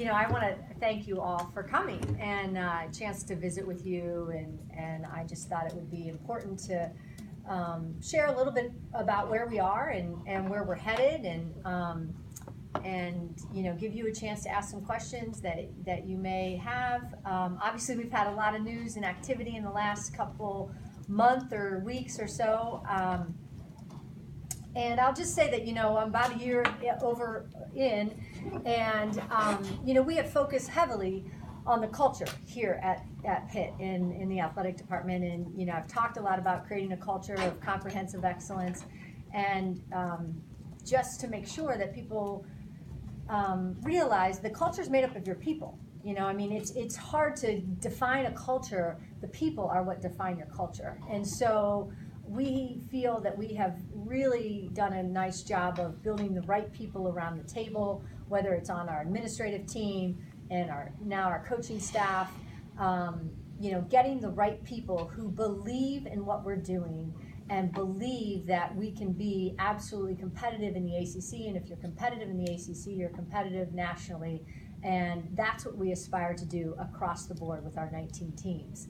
I want to thank you all for coming and a chance to visit with you, and I just thought it would be important to share a little bit about where we are and where we're headed, and give you a chance to ask some questions that you may have. Obviously, we've had a lot of news and activity in the last couple month or weeks or so. And I'll just say that, I'm about a year over in, and, we have focused heavily on the culture here at Pitt in the athletic department. And, I've talked a lot about creating a culture of comprehensive excellence, and just to make sure that people realize the culture is made up of your people. It's hard to define a culture. The people are what define your culture. And so we feel that we have really done a nice job of building the right people around the table, whether it's on our administrative team and our coaching staff, getting the right people who believe in what we're doing and believe that we can be absolutely competitive in the ACC. And if you're competitive in the ACC, you're competitive nationally. And that's what we aspire to do across the board with our 19 teams.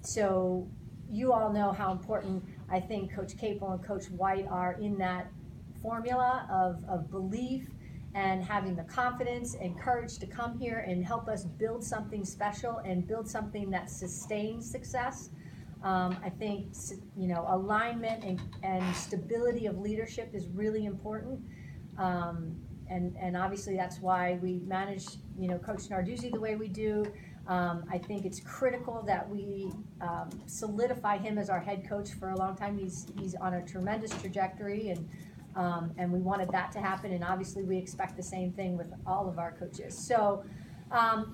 So you all know how important I think Coach Capel and Coach White are in that formula of belief and having the confidence and courage to come here and help us build something special and build something that sustains success. I think alignment and stability of leadership is really important. And obviously that's why we manage, Coach Narduzzi the way we do. I think it's critical that we solidify him as our head coach for a long time. He's on a tremendous trajectory, and we wanted that to happen. And obviously we expect the same thing with all of our coaches. So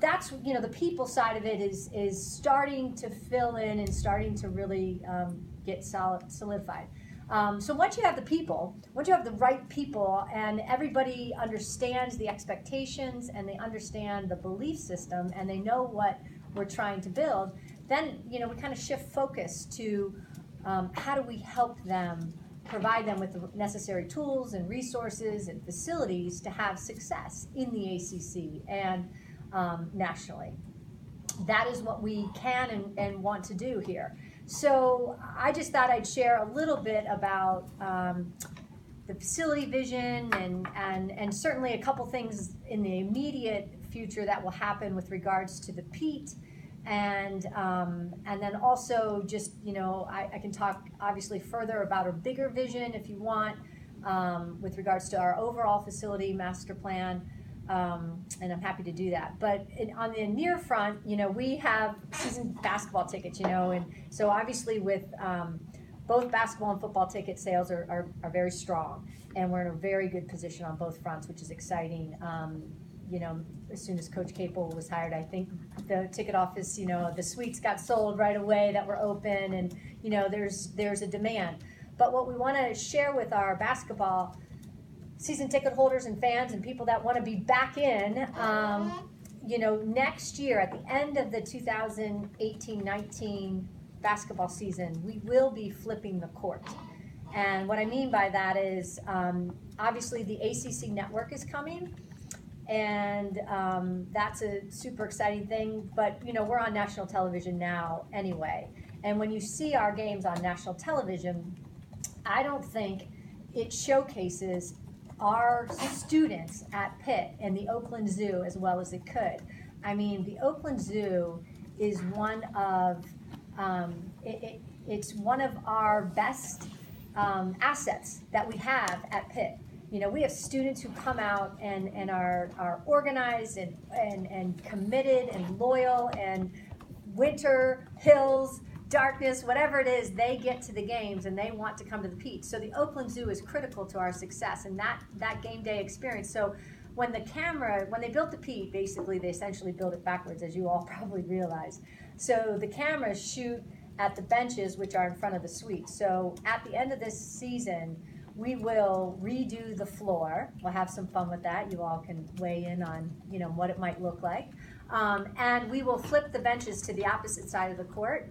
that's, the people side of it is starting to fill in and starting to really get solidified. So once you have the right people, and everybody understands the expectations and they understand the belief system and they know what we're trying to build, then, we kind of shift focus to how do we help them, provide them with the necessary tools and resources and facilities to have success in the ACC and nationally. That is what we can and want to do here. So I just thought I'd share a little bit about the facility vision and certainly a couple things in the immediate future that will happen with regards to the Pete, and then also just, I can talk obviously further about a bigger vision if you want, with regards to our overall facility master plan. And I'm happy to do that. But on the near front, we have season basketball tickets, and so obviously with both basketball and football ticket sales are very strong, and we're in a very good position on both fronts, which is exciting. As soon as Coach Capel was hired, I think the ticket office, the suites got sold right away that were open, and there's a demand. But what we want to share with our basketball season ticket holders and fans and people that want to be back in, next year at the end of the 2018-19 basketball season, we will be flipping the court. And what I mean by that is, obviously the ACC Network is coming, and that's a super exciting thing, but we're on national television now anyway. And when you see our games on national television, I don't think it showcases our students at Pitt and the Oakland Zoo as well as it could. I mean, the Oakland Zoo is one of it's one of our best assets that we have at Pitt. We have students who come out and are organized and committed and loyal, and winter, hills, darkness, whatever it is, they get to the games and they want to come to the Pete. So the Oakland Zoo is critical to our success and that game day experience. So when they built the Pete, basically they essentially built it backwards, as you all probably realize. So the cameras shoot at the benches, which are in front of the suite. So at the end of this season, we will redo the floor. We'll have some fun with that. You all can weigh in on, what it might look like. And we will flip the benches to the opposite side of the court.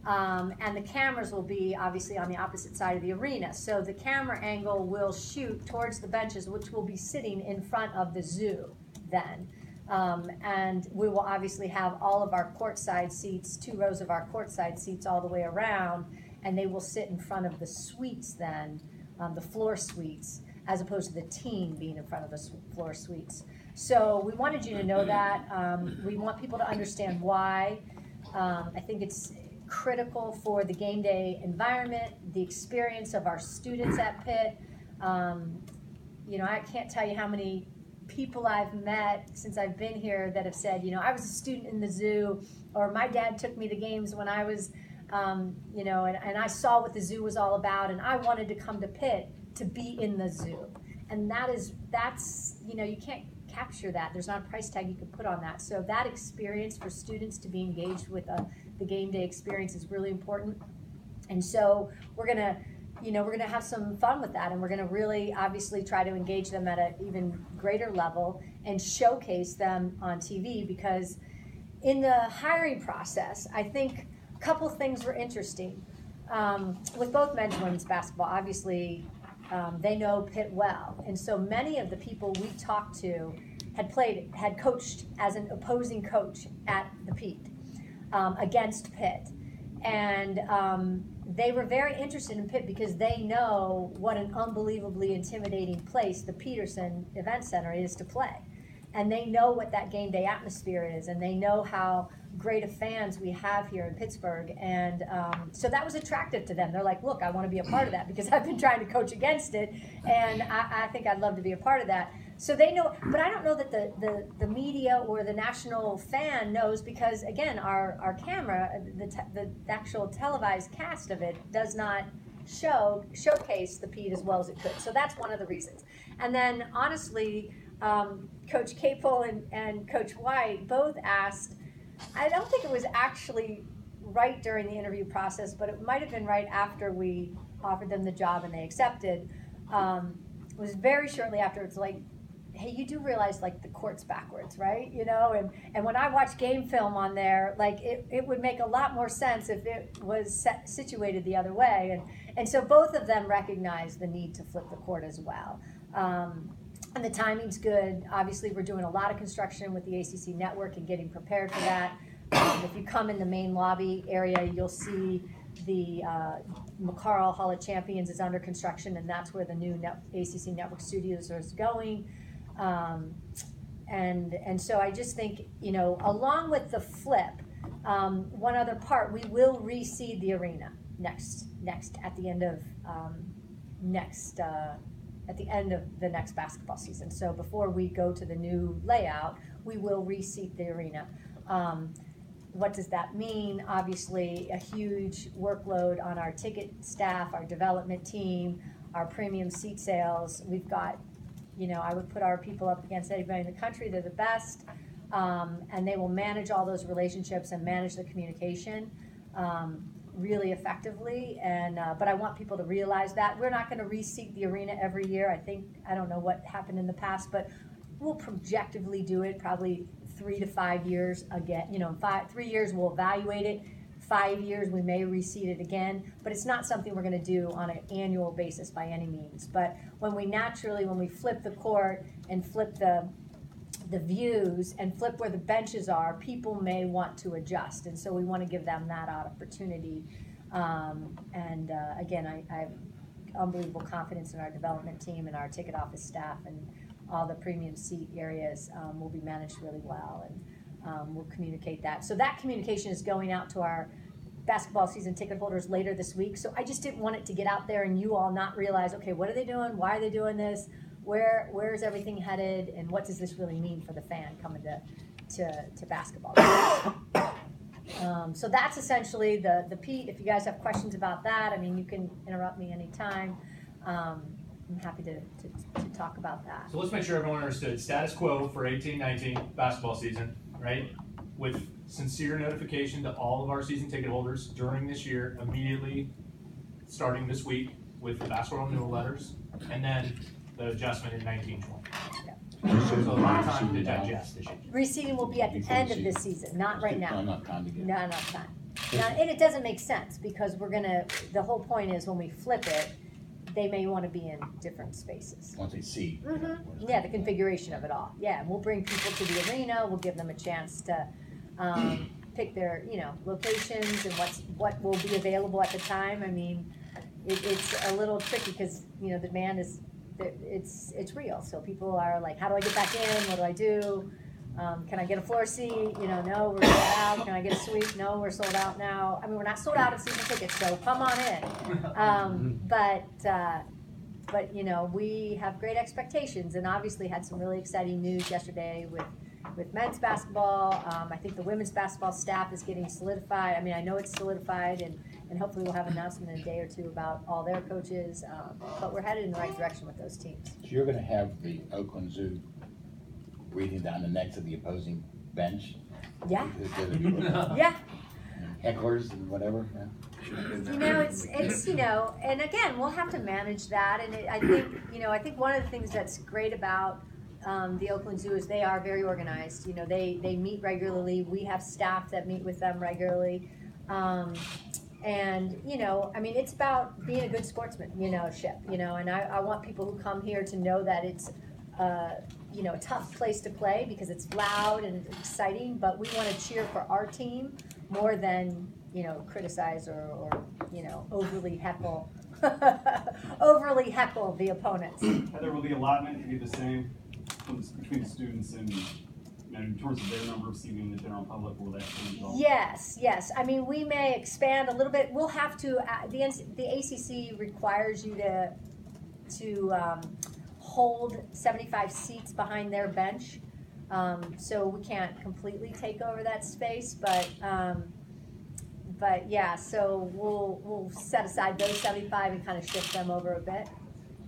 And the cameras will be obviously on the opposite side of the arena. So the camera angle will shoot towards the benches, which will be sitting in front of the zoo then. And we will obviously have all of our courtside seats, 2 rows of our courtside seats all the way around, and they will sit in front of the suites then, the floor suites, as opposed to the team being in front of the floor suites. So we wanted you to know that. We want people to understand why. I think it's critical for the game day environment, the experience of our students at Pitt. You know, I can't tell you how many people I've met since I've been here that have said, you know, I was a student in the zoo, or my dad took me to games when I was, you know, and I saw what the zoo was all about, and I wanted to come to Pitt to be in the zoo. And that's, you know, you can't capture that. There's not a price tag you can put on that. So that experience for students to be engaged with the game day experience is really important. And so we're gonna, you know, we're gonna have some fun with that, and we're gonna really obviously try to engage them at an even greater level and showcase them on TV, because in the hiring process, I think a couple things were interesting. With both men's and women's basketball, obviously, they know Pitt well, and so many of the people we talked to had coached as an opposing coach at the Peat against Pitt, and they were very interested in Pitt because they know what an unbelievably intimidating place the Petersen Events Center is to play, and they know what that game day atmosphere is, and they know how great of fans we have here in Pittsburgh, and so that was attractive to them. They're like, look, I want to be a part of that because I've been trying to coach against it, and I think I'd love to be a part of that. So they know, but I don't know that the media or the national fan knows, because again, our camera, the actual televised cast of it does not showcase the Peat as well as it could. So that's one of the reasons. And then honestly, Coach Capel and Coach White both asked, I don't think it was actually right during the interview process, but it might have been right after we offered them the job and they accepted. It was very shortly after. It's like, hey, you do realize like the court's backwards, right? You know, and when I watch game film on there, like it would make a lot more sense if it was situated the other way. And so both of them recognize the need to flip the court as well. And the timing's good. Obviously, we're doing a lot of construction with the ACC Network and getting prepared for that. If you come in the main lobby area, you'll see the McCarl Hall of Champions is under construction, and that's where the new ACC Network studios is going. And so I just think, you know, along with the flip, one other part, we will reseed the arena next at the end of the next basketball season. So before we go to the new layout, we will reseat the arena. What does that mean? Obviously, a huge workload on our ticket staff, our development team, our premium seat sales. We've got, you know, I would put our people up against anybody in the country. They're the best, and they will manage all those relationships and manage the communication really effectively. And but I want people to realize that we're not going to reseat the arena every year. I don't know what happened in the past, but we'll projectively do it probably 3 to 5 years again. You know, 3 years we'll evaluate it. 5 years we may reseat it again, but it's not something we're going to do on an annual basis by any means. But when we flip the court and flip the views and flip where the benches are, people may want to adjust, and so we want to give them that opportunity. Again, I have unbelievable confidence in our development team and our ticket office staff, and all the premium seat areas will be managed really well, and we'll communicate that. So that communication is going out to our basketball season ticket holders later this week. So I just didn't want it to get out there and you all not realize, okay, what are they doing? Why are they doing this? Where is everything headed? And what does this really mean for the fan coming to basketball? So that's essentially the Peat. If you guys have questions about that, I mean, you can interrupt me anytime. I'm happy to talk about that. So let's make sure everyone understood. Status quo for 18-19 basketball season, right? With sincere notification to all of our season ticket holders during this year, immediately starting this week with the basketball renewal letters, and then the adjustment in 19-20. So a lot of time to digest this year. Reseeding will be at the end of this season, not right now. Not time to get. No, not time. Now, and it doesn't make sense because the whole point is when we flip it, they may want to be in different spaces. Once they see. Yeah, the configuration of it all. Yeah, and we'll bring people to the arena. We'll give them a chance to pick their, locations and what will be available at the time. I mean, it's a little tricky because the demand is it's real. So people are like, how do I get back in? What do I do? Can I get a floor seat? No, we're sold out. Can I get a suite? No, we're sold out now. I mean, we're not sold out of season tickets, so come on in. But we have great expectations, and obviously had some really exciting news yesterday with men's basketball. I think the women's basketball staff is getting solidified. I mean, I know it's solidified, and hopefully we'll have an announcement in a day or two about all their coaches. But we're headed in the right direction with those teams. So you're going to have the Oakland Zoo breathing down the necks of the opposing bench? Yeah. Yeah. Hecklers and whatever. It's and again, we'll have to manage that. And I think one of the things that's great about the Oakland Zoo is they are very organized. They meet regularly. We have staff that meet with them regularly. And it's about being a good sportsmanship, and I want people who come here to know that it's a tough place to play because it's loud and exciting, but we want to cheer for our team more than criticize or overly heckle the opponents. Heather, will the allotment be the same between the students and in terms of their number of seating in the general public? Will that change at all? Yes. I mean, we may expand a little bit. We'll have to. The ACC requires you to hold 75 seats behind their bench, so we can't completely take over that space, but yeah, so we'll set aside those 75 and kind of shift them over a bit.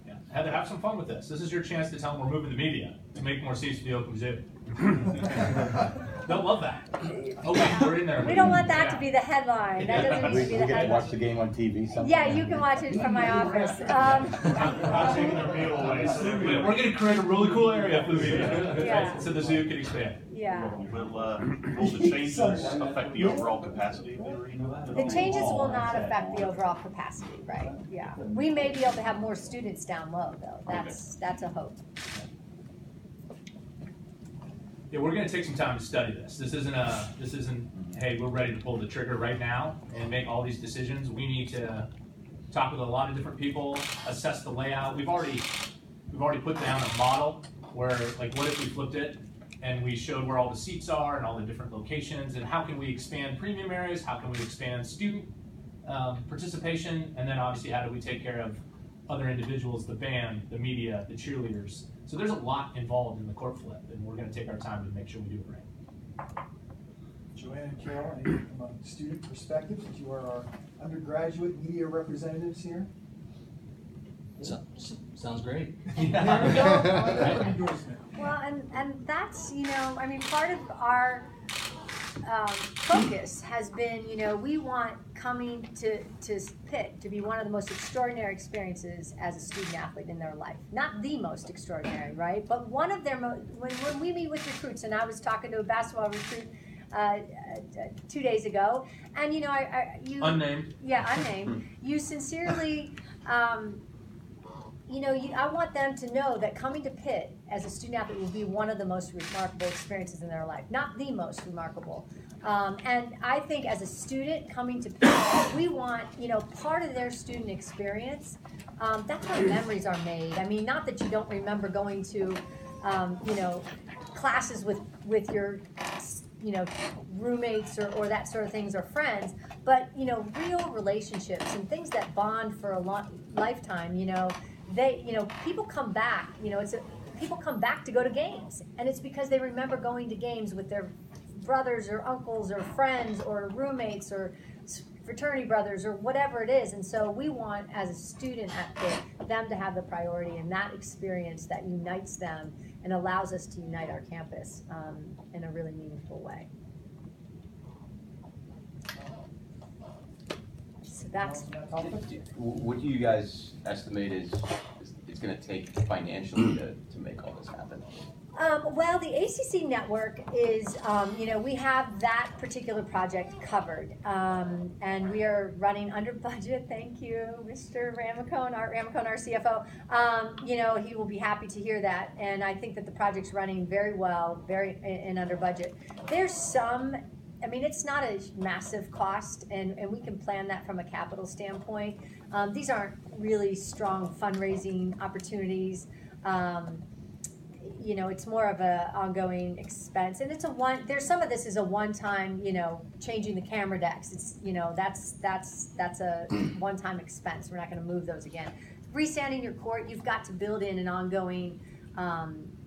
Yeah. Heather, have some fun with this. This is your chance to tell them we're moving the media to make more seats for the Oakland Zoo. They'll love that. Okay, we're in there. We don't want that to be the headline. That doesn't need to be the headline. We can watch the game on TV sometime. Yeah, you can watch it from my office. We're not taking their meal away, so We're going to create a really cool area for the media, Yeah. so the zoo can expand. Yeah. Will the changes affect the overall capacity of the arena? The changes will not affect the overall capacity, right? Yeah. We may be able to have more students down low, though. That's a hope. Yeah, we're going to take some time to study this. This isn't hey, we're ready to pull the trigger right now and make all these decisions. We need to talk with a lot of different people, assess the layout. We've already put down a model where, like, what if we flipped it and we showed where all the seats are and all the different locations, and how can we expand premium areas, how can we expand student participation, and then obviously how do we take care of other individuals, the band, the media, the cheerleaders. So there's a lot involved in the court flip, and we're going to take our time to make sure we do it right. Joanne and Carol, from a student perspective, since you are our undergraduate media representatives here. Sounds great. There we go. Endorsement. Well, and that's, part of our focus has been, we want coming to Pitt to be one of the most extraordinary experiences as a student athlete in their life. Not the most extraordinary, right? But one of their when we meet with recruits, and I was talking to a basketball recruit 2 days ago, and you Unnamed. Yeah, unnamed. You sincerely. I want them to know that coming to Pitt as a student athlete will be one of the most remarkable experiences in their life, not the most remarkable. And I think as a student coming to Pitt, we want, part of their student experience, that's where memories are made. I mean, not that you don't remember going to, classes with your, roommates or that sort of things or friends, but, real relationships and things that bond for a lifetime, people come back, people come back to go to games, and it's because they remember going to games with their brothers or uncles or friends or roommates or fraternity brothers or whatever it is. And so we want, as a student at Pitt, them to have the priority and that experience that unites them and allows us to unite our campus in a really meaningful way. So that's what do you guys estimate is it's going to take financially to make all this happen? Well, the ACC Network is, we have that particular project covered, and we are running under budget. Thank you, Mr. Ramacone, Art Ramacone, our CFO. He will be happy to hear that, and I think that the project's running very well, and under budget. There's some, it's not a massive cost, and we can plan that from a capital standpoint. These aren't really strong fundraising opportunities. It's more of a ongoing expense, and there's some of this is a one-time, changing the camera decks. It's, that's a one-time expense. We're not going to move those again. Resanding your court, you've got to build in an ongoing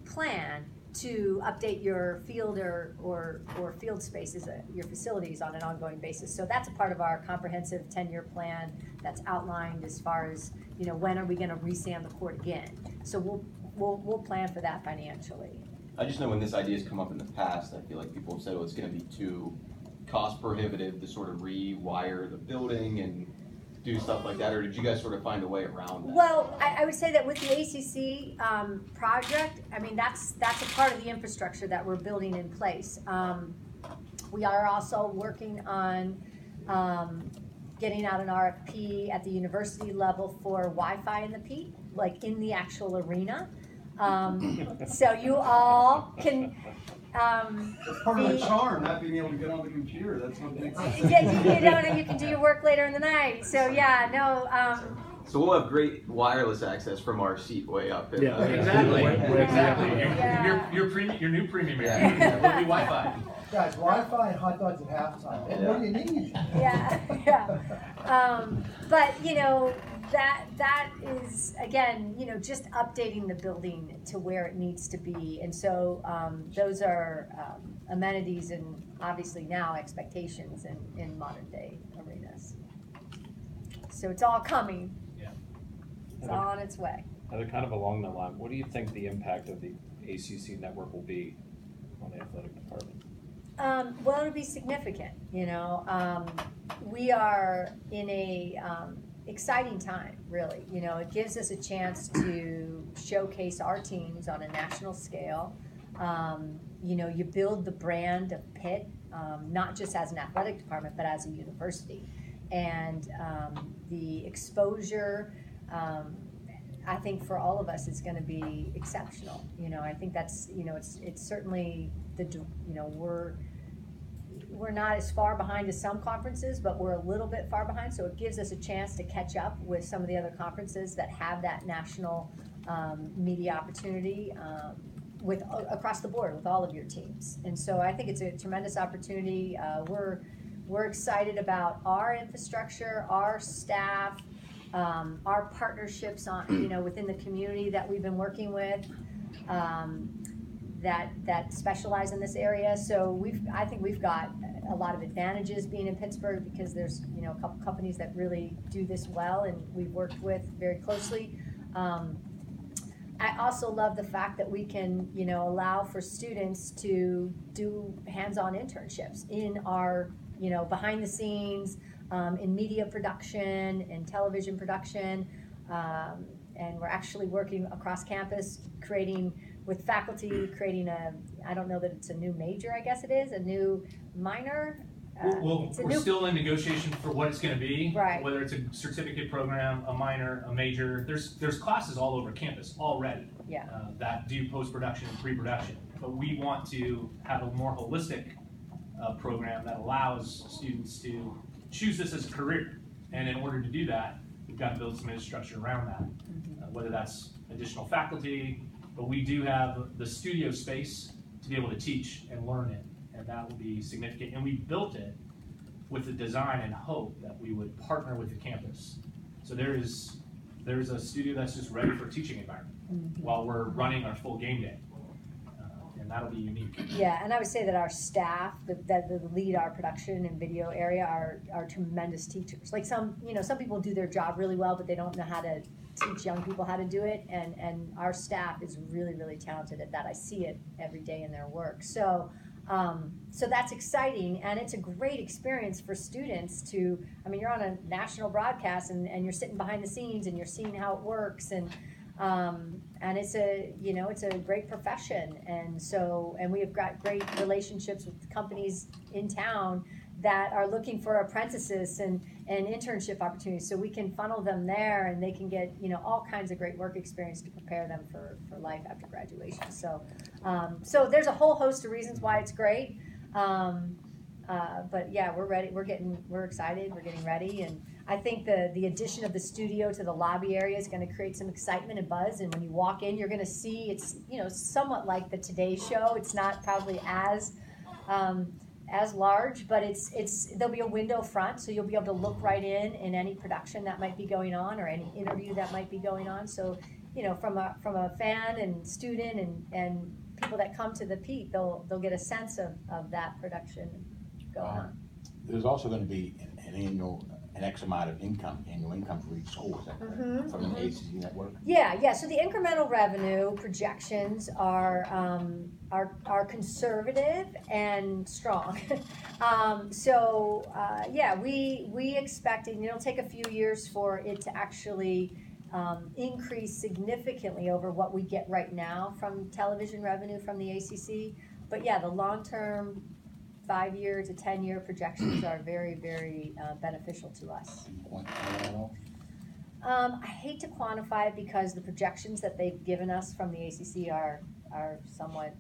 plan to update your field or field spaces, your facilities on an ongoing basis. So that's a part of our comprehensive 10-year plan that's outlined as far as, when are we going to resand the court again. So we'll plan for that financially. I just know when this idea has come up in the past, I feel like people have said, oh, it's going to be too cost prohibitive to sort of rewire the building and do stuff like that, or did you guys sort of find a way around that? Well, I would say that with the ACC project, that's a part of the infrastructure that we're building in place. We are also working on getting out an RFP at the university level for Wi-Fi in the Pitt, like in the actual arena. So you all can. That's part of the charm, not being able to get on the computer. That's what makes it. You can do your work later in the night. So yeah, no. So we'll have great wireless access from our seat way up. Yeah, exactly. Exactly. Yeah. Your new premium area will be Wi-Fi. Guys, Wi-Fi and hot dogs at halftime. What do you need? Yeah. But that is, again, just updating the building to where it needs to be. And so those are amenities and obviously now expectations in modern day arenas. So it's all coming. Yeah. It's all on its way. Kind of along that line, what do you think the impact of the ACC network will be on the athletic department? Well, it'll be significant. We are in a exciting time, really. It gives us a chance to showcase our teams on a national scale. You build the brand of Pitt, not just as an athletic department, but as a university. And the exposure, I think for all of us, is going to be exceptional. I think that's, it's certainly we're not as far behind as some conferences, but we're a little bit far behind, so it gives us a chance to catch up with some of the other conferences that have that national media opportunity across the board with all of your teams. And so I think it's a tremendous opportunity. We're excited about our infrastructure, our staff, our partnerships within the community that we've been working with. That specialize in this area. So I think we've got a lot of advantages being in Pittsburgh because there's a couple companies that really do this well and we've worked with very closely. I also love the fact that we can allow for students to do hands-on internships in our behind the scenes, in media production and television production, and we're actually working across campus with faculty creating I don't know that it's a new major, I guess it is, a new minor. We're still in negotiation for what it's going to be, right. Whether it's a certificate program, a minor, a major. There's classes all over campus already that do post-production and pre-production. But we want to have a more holistic program that allows students to choose this as a career. And in order to do that, we've got to build some infrastructure around that, whether that's additional faculty, but we do have the studio space to be able to teach and learn it, and that will be significant. And we built it with the design and hope that we would partner with the campus. So there's a studio that's just ready for a teaching environment while we're running our full game day, and that'll be unique. Yeah, and I would say that our staff that lead our production and video area are tremendous teachers. Like some people do their job really well, but they don't know how to teach young people how to do it, and our staff is really, really talented at that. I see it every day in their work. So that's exciting, and it's a great experience for students to, you're on a national broadcast and you're sitting behind the scenes and you're seeing how it works, and And it's a, you know, it's a great profession. And so, and we have got great relationships with companies in town that are looking for apprentices and internship opportunities. So we can funnel them there and they can get, you know, all kinds of great work experience to prepare them for life after graduation. So, so there's a whole host of reasons why it's great. But yeah, we're ready. We're excited. We're getting ready. And I think the addition of the studio to the lobby area is going to create some excitement and buzz. And when you walk in, you're going to see it's, you know, somewhat like the Today Show. It's not probably as large, but there'll be a window front, so you'll be able to look right in any production that might be going on or any interview that might be going on. So, you know, from a fan and student and people that come to the Pete, they'll get a sense of that production going on. There's also going to be an X amount of annual income for each school, is that correct? From the ACC Network? Yeah. So the incremental revenue projections are conservative and strong. Yeah, we expect, and it'll take a few years for it to actually increase significantly over what we get right now from television revenue from the ACC. But yeah, the long-term 5-year to 10-year projections are very, very beneficial to us. I hate to quantify it because the projections that they've given us from the ACC are somewhat,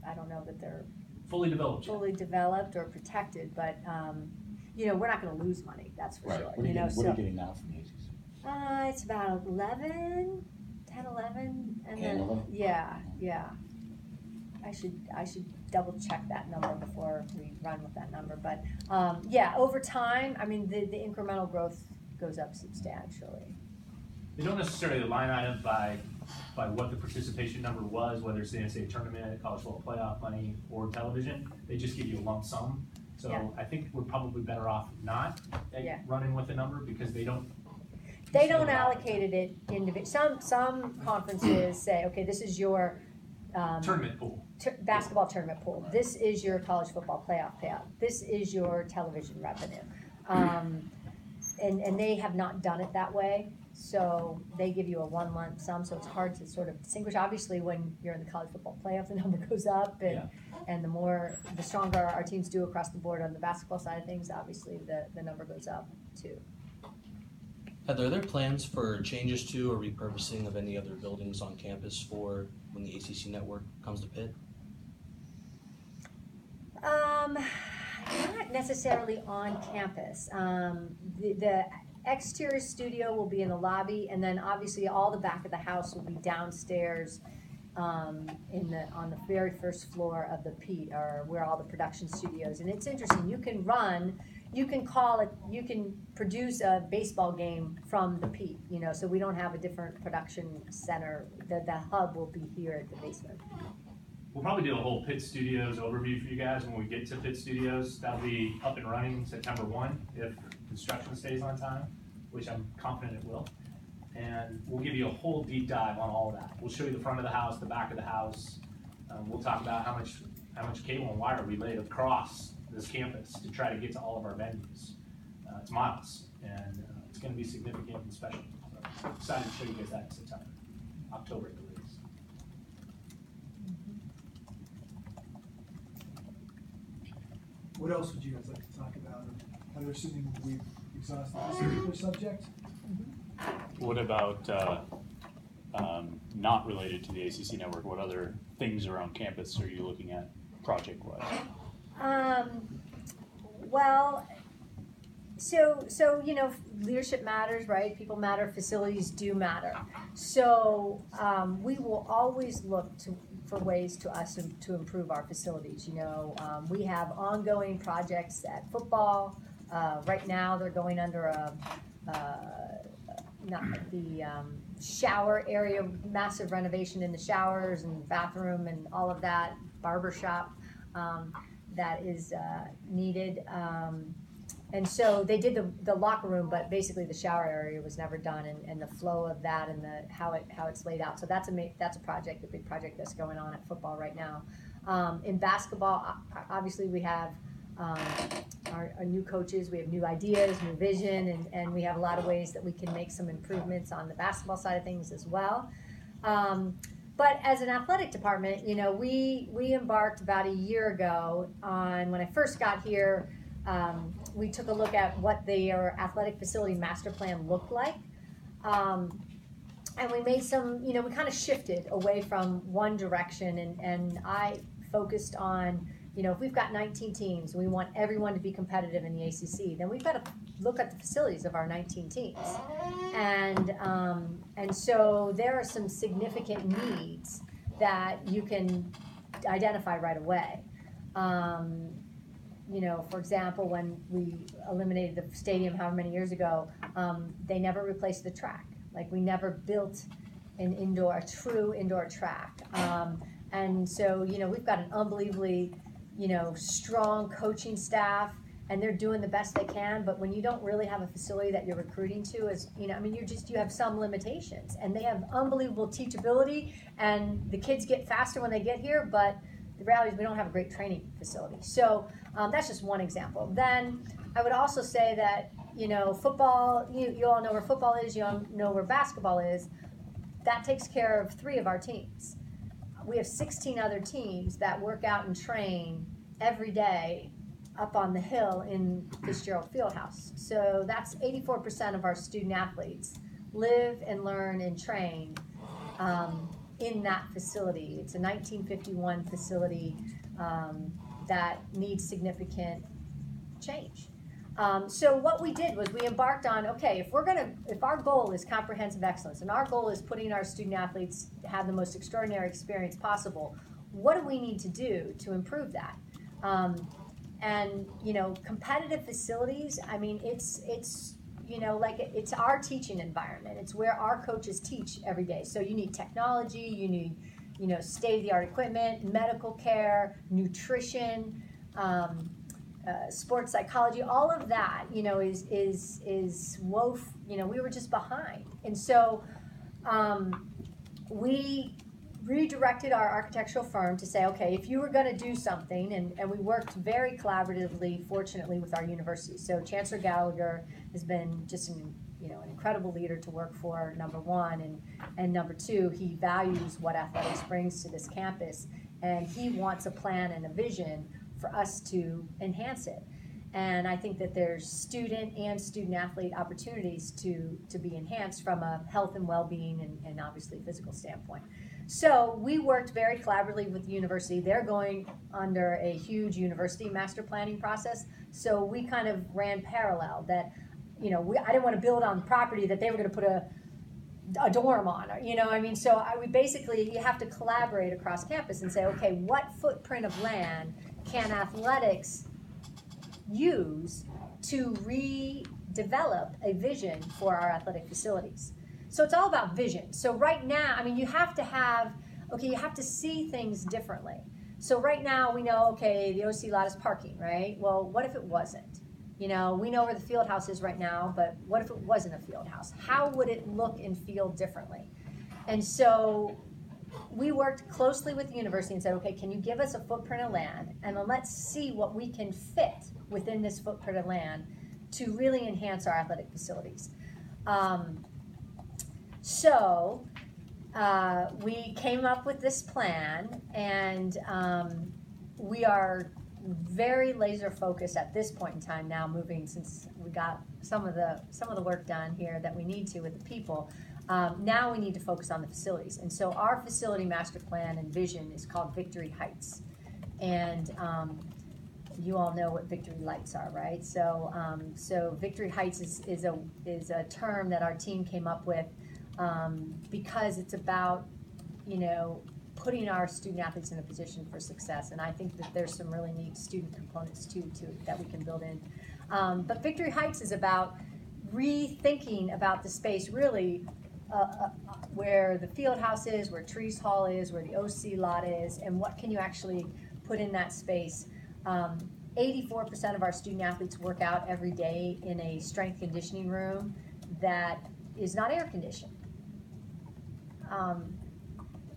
I don't know that they're Fully developed. fully developed or protected, but you know, we're not going to lose money, that's for Right. sure. What are you getting now from the ACC? It's about 11, and then Annually? yeah. I should double check that number before we run with that number, but yeah, over time, I mean, the incremental growth goes up substantially. They don't necessarily line item by what the participation number was, whether it's the NCAA tournament, college football playoff money, or television. They just give you a lump sum. So Yeah. I think we're probably better off not running with a number because they don't. They don't allocate it individually. Some conferences say, okay, this is your Tournament pool. basketball tournament pool. This is your college football playoff payout. This is your television revenue. And they have not done it that way. So they give you a one lump sum. So it's hard to sort of distinguish. Obviously, when you're in the college football playoff, the number goes up, and the stronger our teams do across the board on the basketball side of things, obviously the number goes up too. Heather, are there plans for changes to or repurposing of any other buildings on campus for when the ACC Network comes to Pitt? Not necessarily on campus. The exterior studio will be in the lobby, and then obviously all the back of the house will be downstairs on the very first floor of the Pete, or where all the production studios. And it's interesting. You can produce a baseball game from the Pete, you know, so we don't have a different production center. The hub will be here at the basement. We'll probably do a whole Pitt Studios overview for you guys when we get to Pitt Studios. That'll be up and running September 1 if construction stays on time, which I'm confident it will. And we'll give you a whole deep dive on all of that. We'll show you the front of the house, the back of the house. We'll talk about how much cable and wire we laid across this campus to try to get to all of our venues. It's miles, and it's going to be significant and special. So I'm excited to show you guys that in September, October at the latest. What else would you guys like to talk about? Heather, assuming we've exhausted this particular subject? What about, not related to the ACC Network, what other things around campus are you looking at project-wise? Well, so you know, leadership matters, right? People matter, facilities do matter. So we will always look for ways to improve our facilities. You know, we have ongoing projects at football. Right now, they're going under shower area, massive renovation in the showers and bathroom and all of that, barber shop that is needed. And so they did the locker room, but basically the shower area was never done, and the flow of that and how it's laid out. So that's a project, a big project that's going on at football right now. In basketball, obviously we have our new coaches. We have new ideas, new vision, and we have a lot of ways that we can make some improvements on the basketball side of things as well. But as an athletic department, you know, we embarked about a year ago on, when I first got here, we took a look at what their athletic facility master plan looked like. And we made some, you know, we kind of shifted away from one direction, and I focused on, you know, if we've got 19 teams, we want everyone to be competitive in the ACC, then we've got to look at the facilities of our 19 teams. And so there are some significant needs that you can identify right away. You know, for example, when we eliminated the stadium however many years ago, they never replaced the track. Like, we never built a true indoor track. And so, you know, we've got an unbelievably, you know, strong coaching staff, and they're doing the best they can. But when you don't really have a facility that you're recruiting to, is, you know, I mean, you have some limitations, and they have unbelievable teachability, and the kids get faster when they get here. But the reality is we don't have a great training facility. So that's just one example. Then I would also say that, you know, football, you all know where football is, you all know where basketball is. That takes care of 3 of our teams. We have 16 other teams that work out and train every day up on the hill in Fitzgerald Fieldhouse. So that's 84% of our student athletes live and learn and train in that facility. It's a 1951 facility that needs significant change. So what we did was we embarked on, okay, if our goal is comprehensive excellence, and our goal is putting our student athletes to have the most extraordinary experience possible, what do we need to do to improve that? And, you know, competitive facilities, I mean, it's you know, like, it's our teaching environment. It's where our coaches teach every day. So you need technology, you need, you know, state-of-the-art equipment, medical care, nutrition, sports psychology, all of that, you know, is you know, we were just behind. And so we redirected our architectural firm to say, okay, if you were going to do something, and we worked very collaboratively, fortunately, with our university. So Chancellor Gallagher has been just an incredible leader to work for, number one, and number two, he values what athletics brings to this campus, and he wants a plan and a vision for us to enhance it. And I think that there's student and student athlete opportunities to be enhanced from a health and well-being and obviously physical standpoint. So we worked very collaboratively with the university. They're going under a huge university master planning process. So we kind of ran parallel that, you know, I didn't want to build on property that they were going to put a dorm on, you know, I mean, so you have to collaborate across campus and say, okay, what footprint of land can athletics use to redevelop a vision for our athletic facilities? So it's all about vision. So right now, I mean, you have to see things differently. So right now we know, okay, the OC lot is parking, right? Well, what if it wasn't? You know, we know where the field house is right now, but what if it wasn't a field house? How would it look and feel differently? And so we worked closely with the university and said, okay, can you give us a footprint of land? And then let's see what we can fit within this footprint of land to really enhance our athletic facilities. So we came up with this plan, and we are very laser focused at this point in time now, moving, since we got some of the work done here that we need to with the people. Now we need to focus on the facilities. And so our facility master plan and vision is called Victory Heights. And you all know what Victory Lights are, right? So so Victory Heights is a term that our team came up with because it's about, you know, putting our student athletes in a position for success. And I think that there's some really neat student components too that we can build in. But Victory Heights is about rethinking about the space, really where the field house is, where Trees Hall is, where the OC lot is, and what can you actually put in that space. 84% of our student athletes work out every day in a strength conditioning room that is not air conditioned.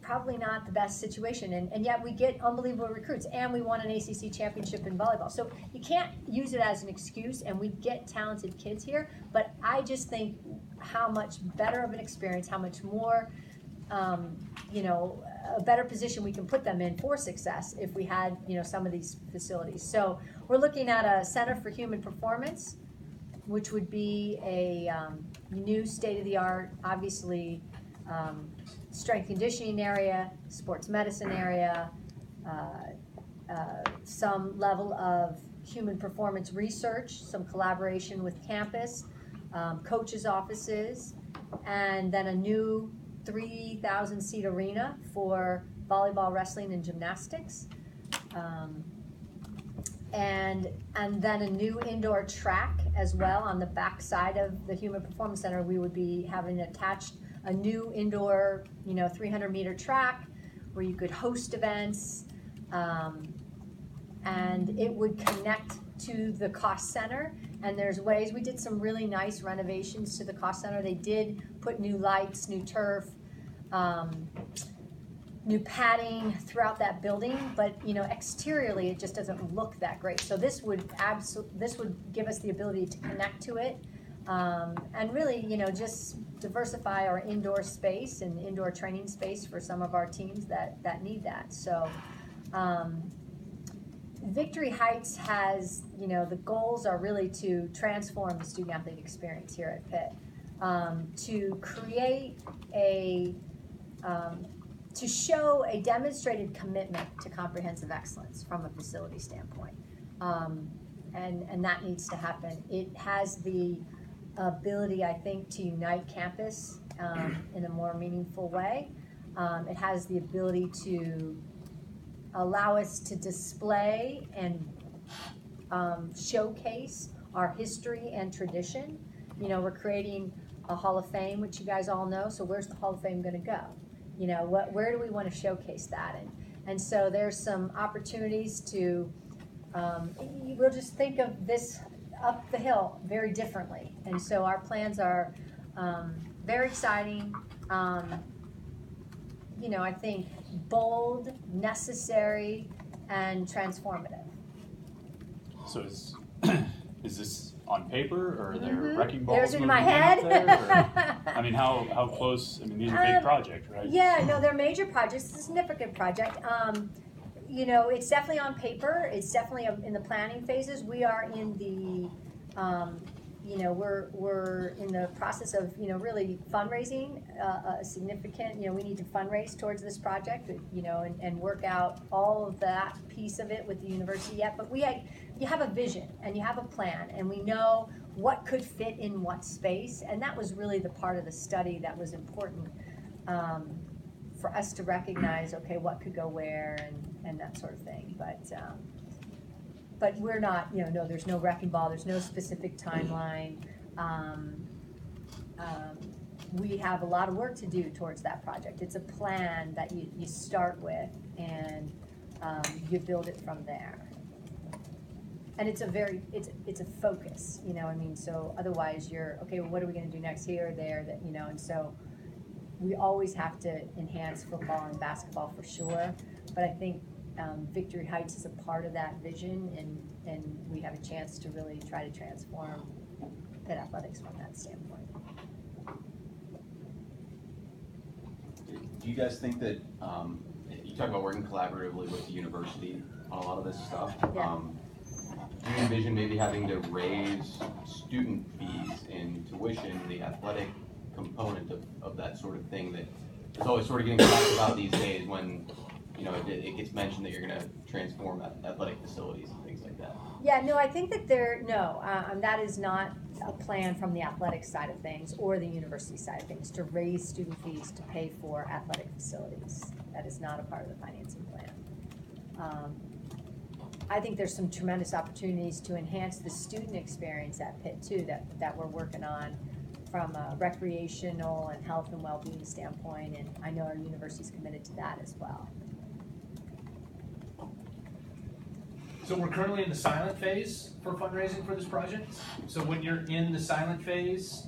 probably not the best situation, and yet we get unbelievable recruits, and we won an ACC championship in volleyball. So you can't use it as an excuse, and we get talented kids here, but I just think how much better of an experience, how much more, you know, a better position we can put them in for success if we had, you know, some of these facilities. So we're looking at a Center for Human Performance, which would be a new state-of-the-art, obviously, strength conditioning area, sports medicine area, some level of human performance research, some collaboration with campus, coaches' offices, and then a new 3,000 seat arena for volleyball, wrestling, and gymnastics. And then a new indoor track as well on the back side of the Human Performance Center. We would be having attached a new indoor, you know, 300-meter track where you could host events, and it would connect to the cost center. And there's ways, we did some really nice renovations to the cost center. They did put new lights, new turf, new padding throughout that building, but you know, exteriorly it just doesn't look that great. So this would give us the ability to connect to it, and really, you know, just diversify our indoor space and indoor training space for some of our teams that need that. So Victory Heights has, you know, the goals are really to transform the student athlete experience here at Pitt, to create to show a demonstrated commitment to comprehensive excellence from a facility standpoint. And that needs to happen. It has the ability, I think, to unite campus in a more meaningful way. It has the ability to allow us to display and showcase our history and tradition. You know, we're creating a Hall of Fame, which you guys all know, so where's the Hall of Fame gonna go? You know, where do we want to showcase that? And so there's some opportunities to, we'll just think of this up the hill very differently. And so our plans are very exciting, you know, I think bold, necessary, and transformative. So is this on paper, or are there wrecking balls There's in moving my in head. up there, or, I mean, how close? I mean, these are big projects, right? Yeah, no, they're major projects. It's a significant project. You know, it's definitely on paper. It's definitely in the planning phases. We are in the, you know, we're in the process of, you know, really fundraising a significant, you know, we need to fundraise towards this project, you know, and work out all of that piece of it with the university yet. But you have a vision and you have a plan, and we know what could fit in what space, and that was really the part of the study that was important for us to recognize, okay, what could go where and that sort of thing. But we're not, you know, no, there's no wrecking ball, there's no specific timeline. We have a lot of work to do towards that project. It's a plan that you start with, and you build it from there. And it's a focus, you know, I mean, so otherwise you're, okay, well, what are we gonna do next here or there, that, you know, and so we always have to enhance football and basketball for sure, but I think Victory Heights is a part of that vision, and we have a chance to really try to transform Pitt athletics from that standpoint. Do you guys think that, you talk about working collaboratively with the university on a lot of this stuff? Yeah. Do you envision maybe having to raise student fees in tuition, the athletic component of that sort of thing that is always sort of getting talked about these days when, you know, it gets mentioned that you're going to transform athletic facilities and things like that? Yeah, no, I think that that is not a plan from the athletic side of things or the university side of things to raise student fees to pay for athletic facilities. That is not a part of the financing plan. I think there's some tremendous opportunities to enhance the student experience at Pitt too that we're working on from a recreational and health and well-being standpoint, and I know our university's committed to that as well. So we're currently in the silent phase for fundraising for this project. So when you're in the silent phase,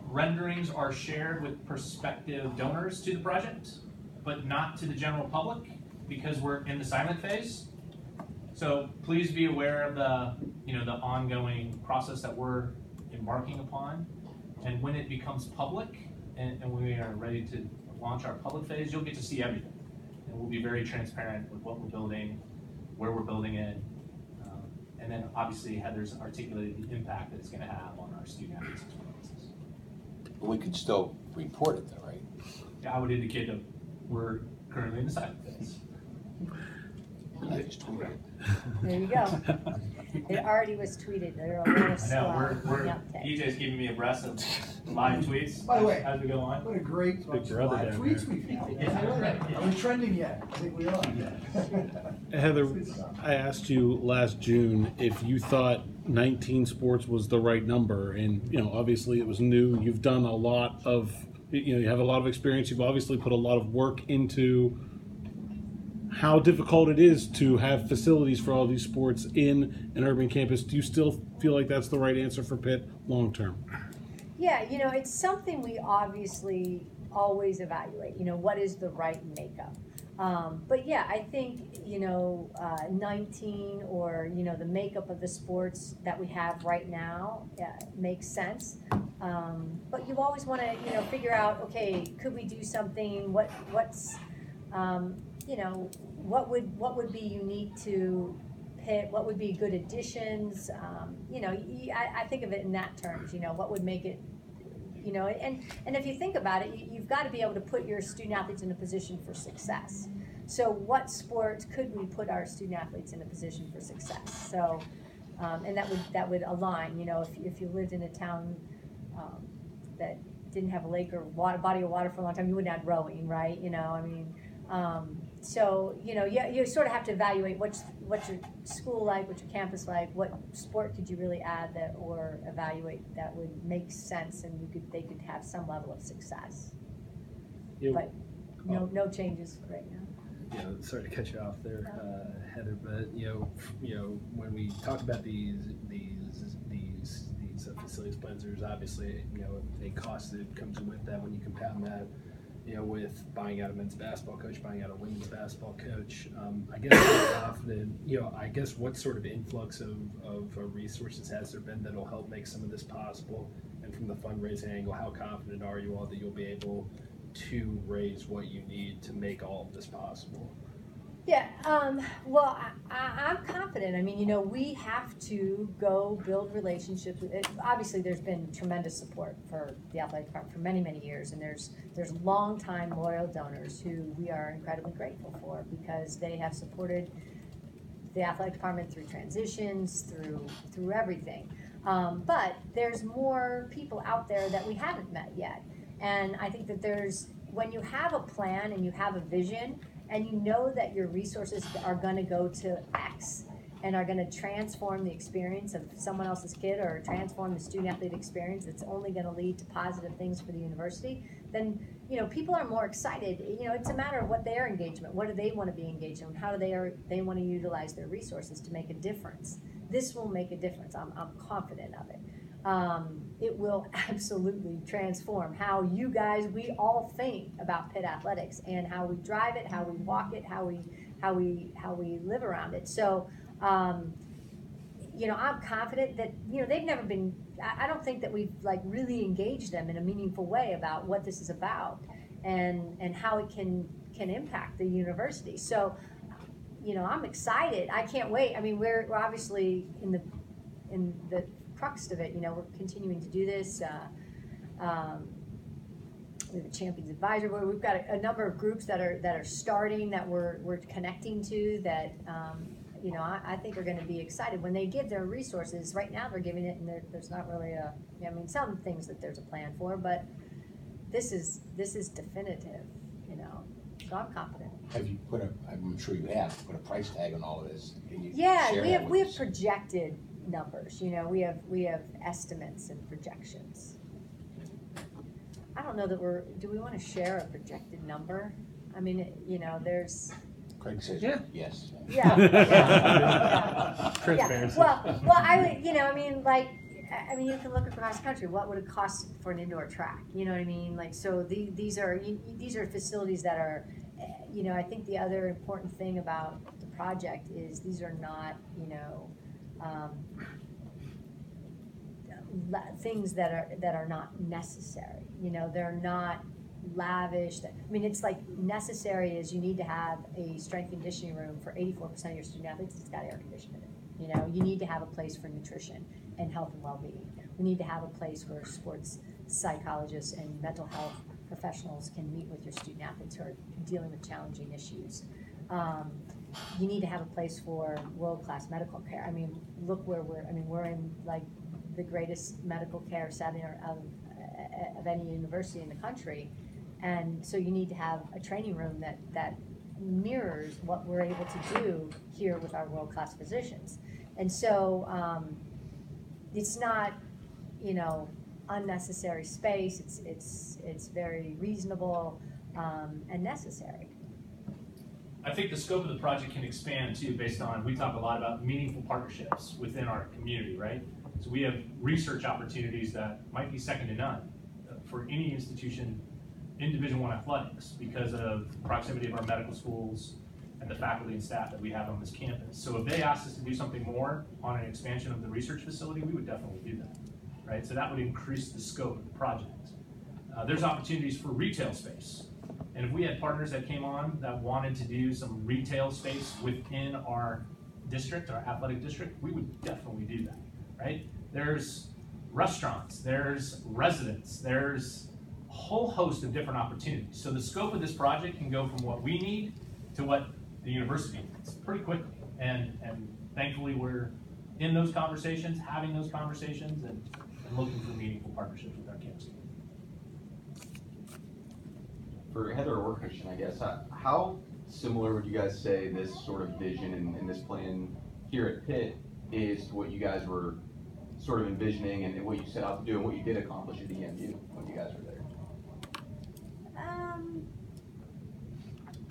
renderings are shared with prospective donors to the project, but not to the general public because we're in the silent phase. So please be aware of the, the ongoing process that we're embarking upon. And when it becomes public and we are ready to launch our public phase, you'll get to see everything. And we'll be very transparent with what we're building, where we're building it. And then obviously Heather's articulated the impact that it's going to have on our student athletes as well. We could still report it though, right? Yeah, I would indicate that we're currently in the silent phase. I just tweeted it. There you go. It already was tweeted. They're a little I slow. know, we're uptake. EJ's keeping me abreast of live tweets By the way, as we go on. What a great bunch of brother live down tweets we've had. Are we trending yet? I think we are. Heather, Good stuff. I asked you last June if you thought 19 sports was the right number, and obviously it was new. You've done a lot of, you have a lot of experience. You've obviously put a lot of work into how difficult it is to have facilities for all these sports in an urban campus. Do you still feel like that's the right answer for Pitt long term? Yeah, it's something we obviously always evaluate. What is the right makeup? But yeah, I think 19 or the makeup of the sports that we have right now makes sense. But you always want to figure out, okay, could we do something? What's what would be unique to Pitt? What would be good additions? I think of it in that terms. What would make it, and if you think about it, you've got to be able to put your student athletes in a position for success. So what sports could we put our student athletes in a position for success? So, and that would align. If you lived in a town that didn't have a lake or body of water for a long time, you wouldn't have rowing, right? So you sort of have to evaluate what's your school like, what's your campus like, what sport could you really add that or evaluate that would make sense, and they could have some level of success. But no changes right now. Sorry to cut you off there, Heather, but when we talk about these facilities plans, there's obviously a cost that comes with that. When you compound that with buying out a men's basketball coach, buying out a women's basketball coach, I guess how confident, I guess what sort of influx of resources has there been that'll help make some of this possible? And from the fundraising angle, how confident are you all that you'll be able to raise what you need to make all of this possible? Yeah, well, I'm confident. I mean, we have to go build relationships. Obviously, there's been tremendous support for the athletic department for many, many years, and there's long-time loyal donors who we are incredibly grateful for because they have supported the athletic department through transitions, through everything. But there's more people out there that we haven't met yet, and I think that when you have a plan and you have a vision, and you know that your resources are going to go to X and are going to transform the experience of someone else's kid or transform the student athlete experience, it's only going to lead to positive things for the university, then people are more excited. It's a matter of what their engagement, what do they want to be engaged in, how do they want to utilize their resources to make a difference. This will make a difference. I'm confident of it. It will absolutely transform how we all think about Pitt athletics and how we drive it, how we walk it, how we live around it. So, I'm confident that they've never been. I don't think that we've really engaged them in a meaningful way about what this is about and how it can impact the university. So, I'm excited. I can't wait. I mean, we're obviously in the crux of it. We're continuing to do this. We have a Champions Advisory Board. We've got a number of groups that are starting that we're connecting to that I think are going to be excited when they give their resources. Right now they're giving it, and there's not really some things that there's a plan for, but this is definitive. So I'm confident. Have you I'm sure you have put a price tag on all of this? Can you Yeah, share we have us? projected numbers. We have estimates and projections. I don't know that do we want to share a projected number? I mean, there's. Craig says yes. Yeah. Transparency. Yeah. Well, I would, you can look across the country. What would it cost for an indoor track? You know what I mean? So these are facilities that are you know, I think the other important thing about the project is these are not, you know, things that are not necessary. You know, they're not lavish. I mean, it's like necessary is you need to have a strength and conditioning room for 84% of your student athletes. It's got air conditioning in it. You know, you need to have a place for nutrition and health and well-being. We need to have a place where sports psychologists and mental health professionals can meet with your student athletes who are dealing with challenging issues. You need to have a place for world-class medical care. I mean, look where we're in like the greatest medical care setting of any university in the country. And so you need to have a training room that mirrors what we're able to do here with our world-class physicians. And so it's not, you know, unnecessary space. It's very reasonable and necessary. I think the scope of the project can expand too, based on, we talk a lot about meaningful partnerships within our community, right? So we have research opportunities that might be second to none for any institution in Division I athletics because of proximity of our medical schools and the faculty and staff that we have on this campus. So if they asked us to do something more on an expansion of the research facility, we would definitely do that, right? So that would increase the scope of the project. There's opportunities for retail space. And if we had partners that came on that wanted to do some retail space within our district, our athletic district, we would definitely do that, right? There's restaurants, there's residents, there's a whole host of different opportunities. So the scope of this project can go from what we need to what the university needs pretty quickly. And thankfully we're in those conversations, having those conversations, and looking for meaningful partnerships with our campus. For Heather or Christian, I guess, how similar would you guys say this sort of vision and this plan here at Pitt is to what you guys were sort of envisioning and what you set out to do and what you did accomplish at the EMU when you guys were there?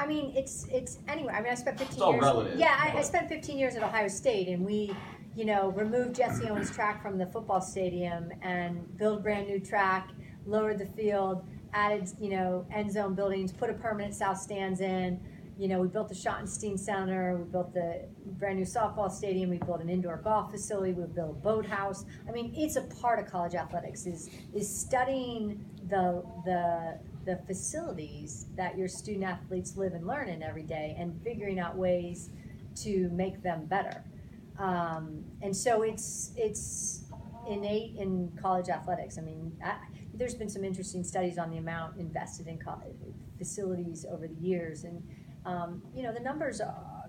I mean, it's anyway. I mean, I spent 15 it's all years. Relative, yeah, I spent 15 years at Ohio State, and we, you know, removed Jesse Owens track from the football stadium and built a brand new track, lowered the field, added, you know, end zone buildings, put a permanent south stands in. You know, we built the Schottenstein Center, we built the brand new softball stadium, we built an indoor golf facility, we built a boathouse. I mean, it's a part of college athletics is studying the facilities that your student athletes live and learn in every day and figuring out ways to make them better. And so it's innate in college athletics. I mean, there's been some interesting studies on the amount invested in facilities over the years, and you know, the numbers are,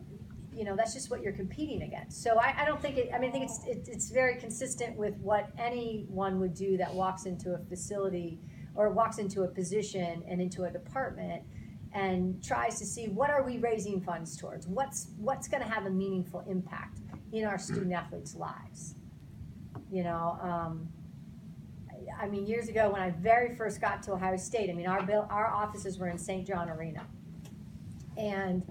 you know, that's just what you're competing against. So I don't think it, I mean, I think it's very consistent with what anyone would do that walks into a facility or walks into a position and into a department and tries to see what are we raising funds towards? What's going to have a meaningful impact in our student athletes' lives? You know, I mean, years ago when I very first got to Ohio State, I mean, our offices were in St. John Arena. And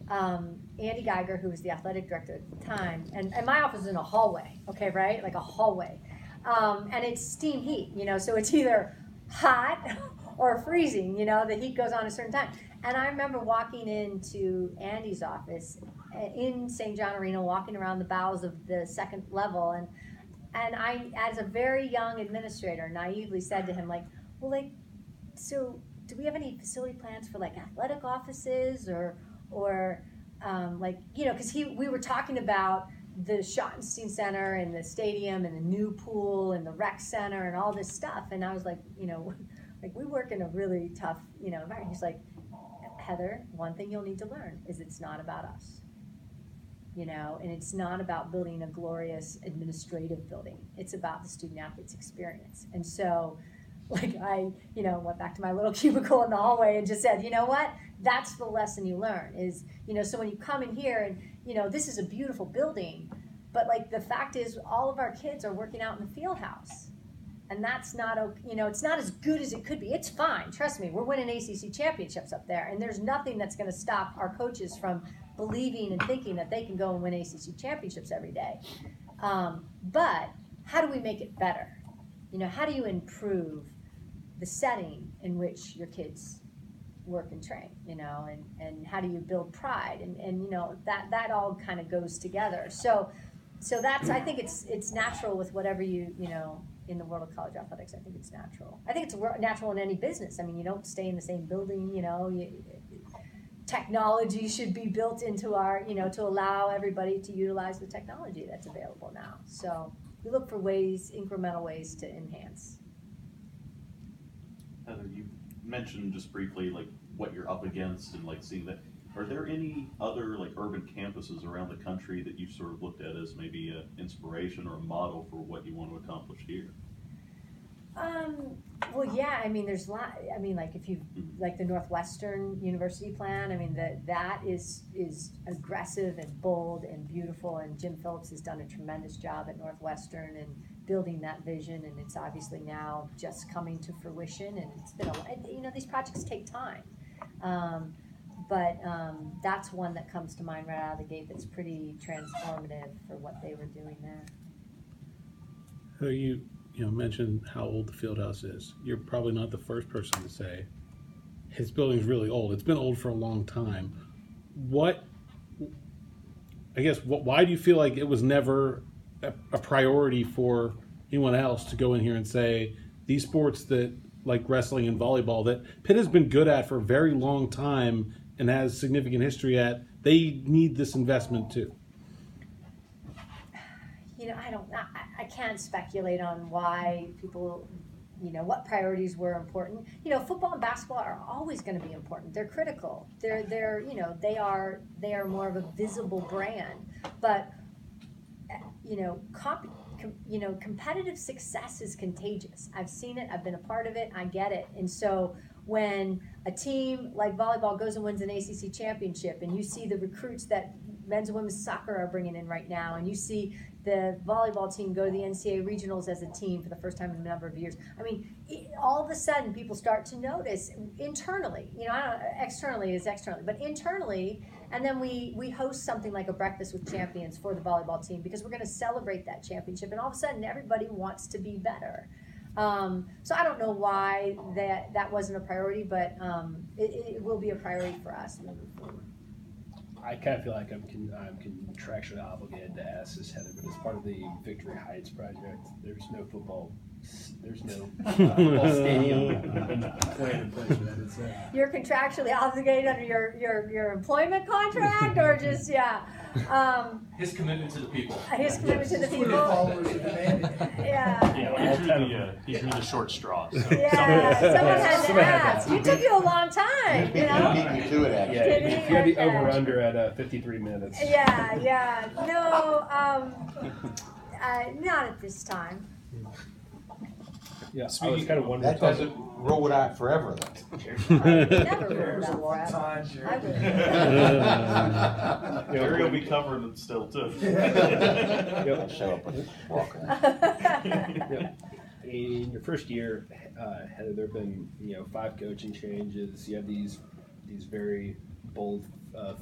Andy Geiger, who was the athletic director at the time, and my office is in a hallway, okay, right? Like a hallway. And it's steam heat, you know, so it's either hot or freezing, you know, the heat goes on a certain time. And I remember walking into Andy's office in St. John Arena, walking around the bowels of the second level, and I, as a very young administrator, naively said to him, like, well, like, so do we have any facility plans for like athletic offices or like, you know, because we were talking about the Schottenstein Center and the stadium and the new pool and the rec center and all this stuff. And I was like, you know, like we work in a really tough, you know, environment. He's like, Heather, one thing you'll need to learn is it's not about us, you know, and it's not about building a glorious administrative building. It's about the student athlete's experience. And so, like I, you know, went back to my little cubicle in the hallway and just said, you know what, that's the lesson you learn is, you know, so when you come in here and, you know, this is a beautiful building, but like the fact is all of our kids are working out in the field house. And that's not, you know, it's not as good as it could be. It's fine, trust me, we're winning ACC championships up there, and there's nothing that's going to stop our coaches from believing and thinking that they can go and win ACC championships every day. But how do we make it better? You know, how do you improve the setting in which your kids work and train, you know, and how do you build pride, and you know, that all kind of goes together. So that's, I think it's natural with whatever you know, in the world of college athletics. I think it's natural. I think it's natural in any business. I mean, you don't stay in the same building, you know. Technology should be built into our, you know, to allow everybody to utilize the technology that's available now. So we look for ways, incremental ways to enhance. Heather, you mentioned just briefly like what you're up against and like seeing that. Are there any other like urban campuses around the country that you've sort of looked at as maybe an inspiration or a model for what you want to accomplish here? Well, yeah, I mean, there's a lot. I mean, like if you like the Northwestern University plan, I mean that is aggressive and bold and beautiful, and Jim Phillips has done a tremendous job at Northwestern and building that vision, and it's obviously now just coming to fruition, and it's been you know, these projects take time. But that's one that comes to mind right out of the gate that's pretty transformative for what they were doing there. So you mentioned how old the field house is. You're probably not the first person to say his building's really old. It's been old for a long time. Why do you feel like it was never a priority for anyone else to go in here and say these sports that like wrestling and volleyball that Pitt has been good at for a very long time and has significant history at, they need this investment too? You know, I can't speculate on why people, you know, what priorities were important. You know, football and basketball are always going to be important. They're critical. They're you know, they are more of a visible brand. But you know, competitive success is contagious. I've seen it. I've been a part of it. I get it. And so when a team like volleyball goes and wins an ACC championship, and you see the recruits that men's and women's soccer are bringing in right now, and you see the volleyball team go to the NCAA regionals as a team for the first time in a number of years. I mean, all of a sudden people start to notice internally, you know, externally is externally, but internally, and then we host something like a breakfast with champions for the volleyball team because we're going to celebrate that championship, and all of a sudden everybody wants to be better. So I don't know why that wasn't a priority, but it will be a priority for us moving forward. I kind of feel like I'm contractually obligated to ask this, Heather, but as part of the Victory Heights project, there's no football stadium plan in place for that. It's, You're contractually obligated under your employment contract, or just his commitment to the people. His commitment to the people. He drew the short straw. So yeah, someone had to ask. It took you a long time, you know. Beat me to it, actually. Yeah, you had the over/under at 53 minutes. Yeah. No, not at this time. Yeah, I was kind of wondering. That doesn't roll it out forever, though. Never rolled out forever. I would. Jerry will be covering it still too. I'll show up with walking. In your first year, Heather, there have been 5 coaching changes. You have these very bold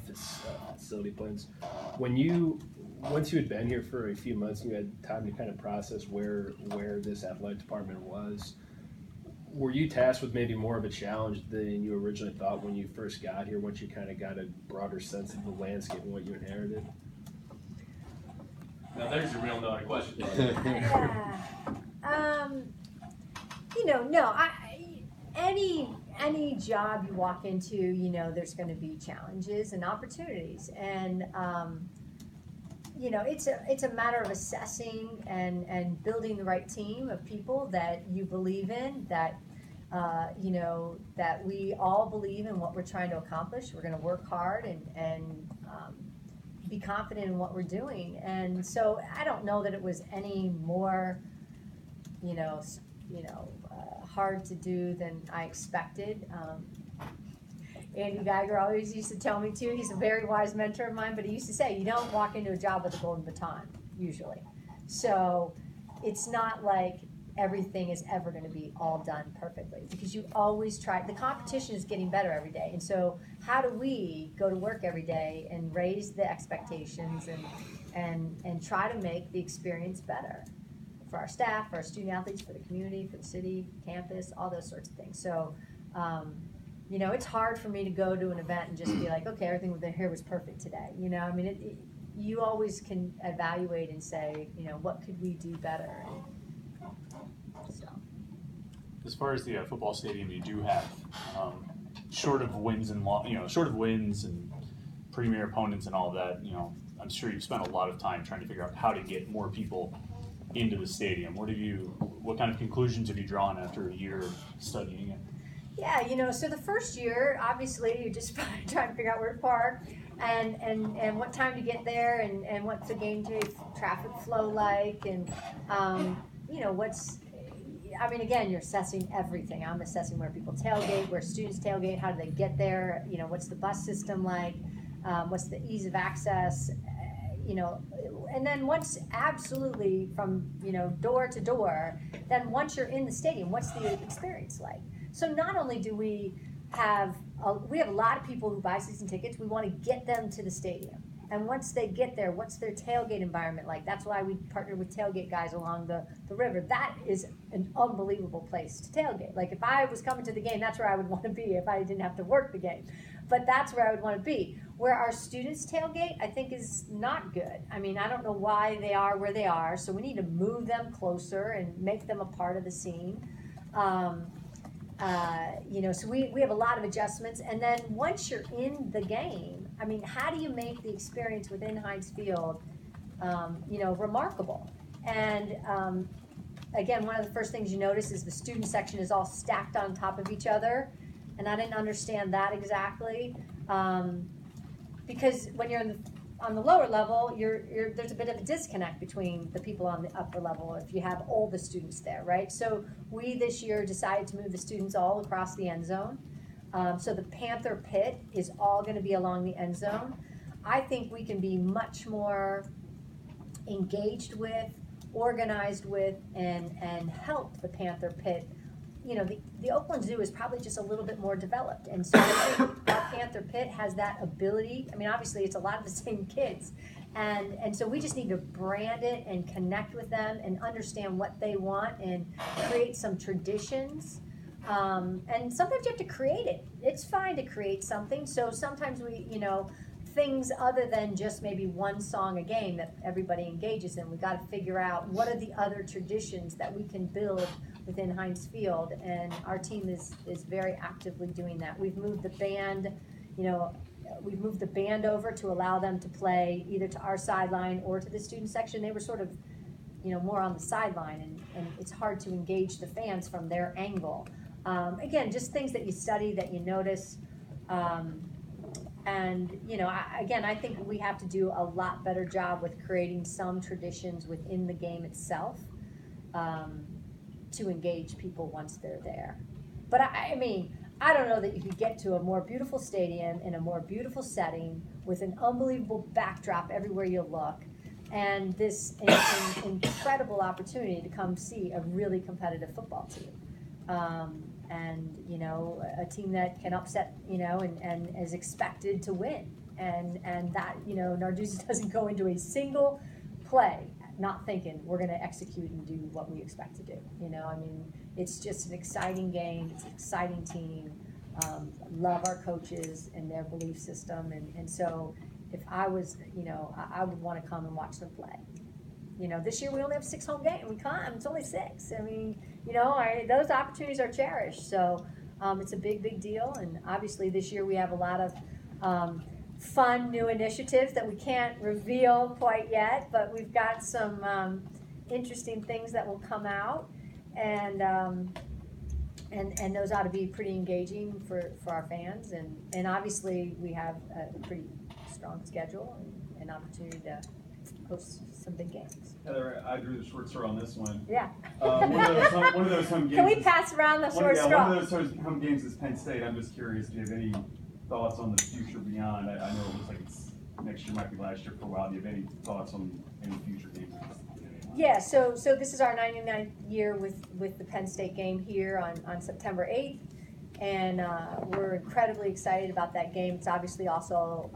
facility plans. Once you had been here for a few months and you had time to kind of process where this athletic department was, were you tasked with maybe more of a challenge than you originally thought when you first got here, once you kind of got a broader sense of the landscape and what you inherited? Now there's your real naughty question. No. Any job you walk into, there's going to be challenges and opportunities, and it's a matter of assessing and building the right team of people that you believe in, that that we all believe in what we're trying to accomplish. We're going to work hard and be confident in what we're doing. And so I don't know that it was any more, hard to do than I expected. Andy Geiger always used to tell me too, he's a very wise mentor of mine, but he used to say, you don't walk into a job with a golden baton, usually. So it's not like everything is ever going to be all done perfectly, because you always try. The competition is getting better every day. And so how do we go to work every day and raise the expectations and try to make the experience better for our staff, for our student athletes, for the community, for the city, campus, all those sorts of things. So you know, it's hard for me to go to an event and just be like, okay, everything here was perfect today. You know, I mean, you always can evaluate and say, you know, what could we do better? So. As far as the football stadium, you do have, short of wins and short of wins and premier opponents and all of that, you know, I'm sure you've spent a lot of time trying to figure out how to get more people into the stadium. What kind of conclusions have you drawn after a year studying it? Yeah, you know, so the first year, obviously, you're just trying to figure out where to park and what time to get there and what's the game day traffic flow like and, you know, I mean, again, you're assessing everything. I'm assessing where people tailgate, where students tailgate, how do they get there, you know, what's the bus system like, what's the ease of access, you know, and then once absolutely from, you know, door to door, then once you're in the stadium, what's the experience like? So not only do we have a lot of people who buy season tickets, we want to get them to the stadium. And once they get there, what's their tailgate environment like? That's why we partner with tailgate guys along the river. That is an unbelievable place to tailgate. Like if I was coming to the game, that's where I would want to be if I didn't have to work the game. But that's where I would want to be. Where our students tailgate, I think is not good. I mean, I don't know why they are where they are, so we need to move them closer and make them a part of the scene. You know, so we have a lot of adjustments. And then once you're in the game, I mean, how do you make the experience within Heinz Field, you know, remarkable? And again, one of the first things you notice is the student section is all stacked on top of each other. And I didn't understand that exactly. Because when you're on the lower level, there's a bit of a disconnect between the people on the upper level if you have all the students there, right? So we this year decided to move the students all across the end zone. So the Panther pit is all going to be along the end zone. I think we can be much more engaged with, organized with, and help the Panther pit. You know, the Oakland Zoo is probably just a little bit more developed. And so I think our Panther Pit has that ability. I mean, obviously, it's a lot of the same kids. And so we just need to brand it and connect with them and understand what they want and create some traditions. And sometimes you have to create it. It's fine to create something. So sometimes we, you know, things other than just maybe one song a game that everybody engages in. We got to figure out what are the other traditions that we can build within Heinz Field, and our team is very actively doing that. We've moved the band, you know, we've moved the band over to allow them to play either to our sideline or to the student section. They were sort of, you know, more on the sideline, and it's hard to engage the fans from their angle. Again, just things that you study, that you notice. And, you know, I think we have to do a lot better job with creating some traditions within the game itself to engage people once they're there. But I mean, I don't know that you could get to a more beautiful stadium in a more beautiful setting with an unbelievable backdrop everywhere you look and this incredible opportunity to come see a really competitive football team. And, you know, a team that can upset, you know, and is expected to win. And that, you know, Narduzzi doesn't go into a single play not thinking we're going to execute and do what we expect to do. You know, I mean, it's just an exciting game. It's an exciting team. Love our coaches and their belief system. And so if I was, you know, I would want to come and watch them play. You know, this year we only have 6 home games. We come, it's only 6. I mean, you know, those opportunities are cherished. So it's a big, big deal. And obviously this year we have a lot of fun new initiatives that we can't reveal quite yet, but we've got some interesting things that will come out. And those ought to be pretty engaging for our fans. And obviously we have a pretty strong schedule and an opportunity to host some big games. Heather, I drew the short straw on this one. Yeah. One of those home games. Can we pass around the short straw? One of those home games is Penn State. I'm just curious, do you have any thoughts on the future beyond? I know it looks like it's next year might be last year for a while. Do you have any thoughts on any future games? Yeah, so this is our 99th year with the Penn State game here on September 8th. And we're incredibly excited about that game. It's obviously also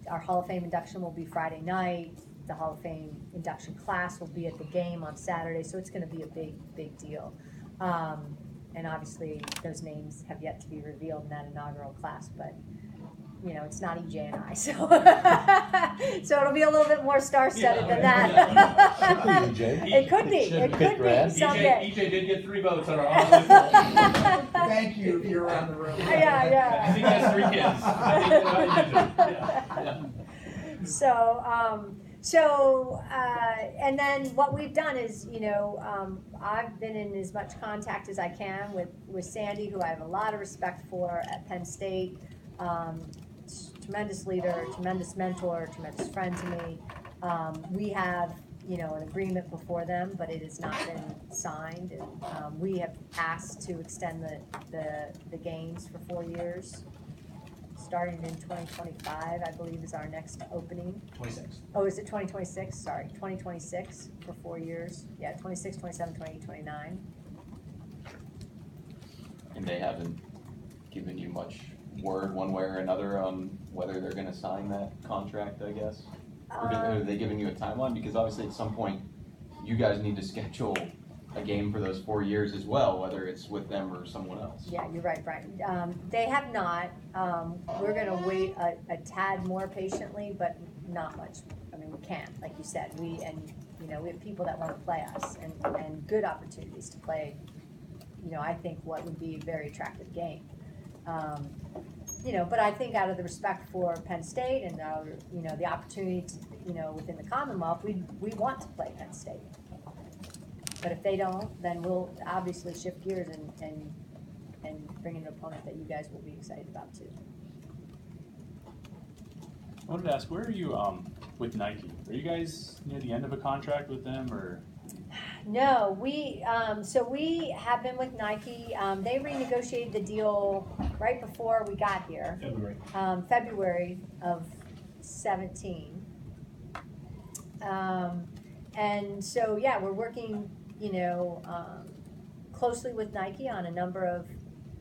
our Hall of Fame induction will be Friday night. The Hall of Fame induction class will be at the game on Saturday, so it's going to be a big, big deal. and obviously those names have yet to be revealed in that inaugural class, but you know, it's not EJ and I, so so it'll be a little bit more star-studded than that. It could be. It could be someday. EJ did get 3 votes on our honestly poll. Thank you if you're around the room. Yeah. I think he has 3 kids. I think And then what we've done is, you know, I've been in as much contact as I can with Sandy, who I have a lot of respect for at Penn State. Tremendous leader, tremendous mentor, tremendous friend to me. We have, you know, an agreement before them, but it has not been signed. And, we have asked to extend the games for 4 years, starting in 2025, I believe, is our next opening. 26. Oh, is it 2026? Sorry, 2026 for 4 years. Yeah, 26, 27, 28, 29. And they haven't given you much word one way or another on whether they're gonna sign that contract, I guess? Or are they giving you a timeline? Because obviously at some point, you guys need to schedule a game for those 4 years as well, whether it's with them or someone else. Yeah, you're right, Brian. They have not. We're gonna wait a tad more patiently, but not much. I mean, we can't, like you said. We have people that wanna play us and good opportunities to play, you know, I think what would be a very attractive game. You know, but I think out of the respect for Penn State and our, you know, the opportunity to, you know, within the Commonwealth, we want to play Penn State. But if they don't, then we'll obviously shift gears and bring in an opponent that you guys will be excited about too. I wanted to ask, where are you with Nike? Are you guys near the end of a contract with them, or? No, we have been with Nike. They renegotiated the deal right before we got here. February of 17. And so yeah, we're working, you know, closely with Nike on a number of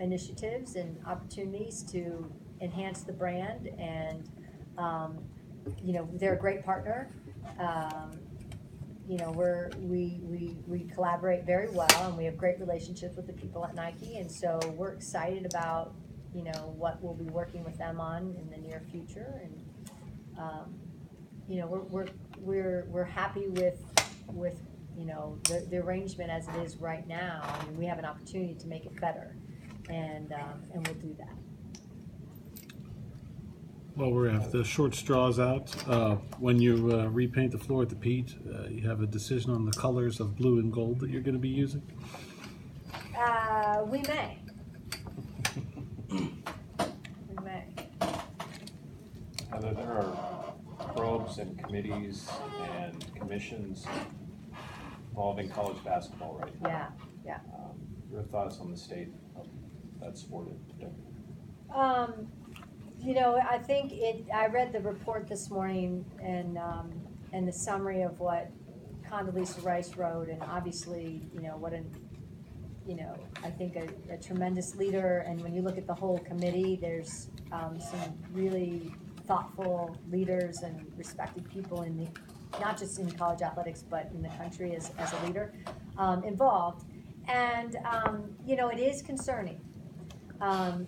initiatives and opportunities to enhance the brand, and you know, they're a great partner. You know, we collaborate very well, and we have great relationships with the people at Nike, and so we're excited about, you know, what we'll be working with them on in the near future, and you know, we're happy with you know, the arrangement as it is right now. I mean, we have an opportunity to make it better, and we'll do that. Well, we have the short straws out. When you repaint the floor at the Pete, you have a decision on the colors of blue and gold that you're going to be using? We may. We may. Heather, there are probes and committees and commissions involving college basketball right now. Yeah. Your thoughts on the state of that sport in particular? You know, I think I read the report this morning and the summary of what Condoleezza Rice wrote, and obviously, you know, I think a tremendous leader. And when you look at the whole committee, there's some really thoughtful leaders and respected people not just in college athletics, but in the country as a leader involved. And you know, it is concerning.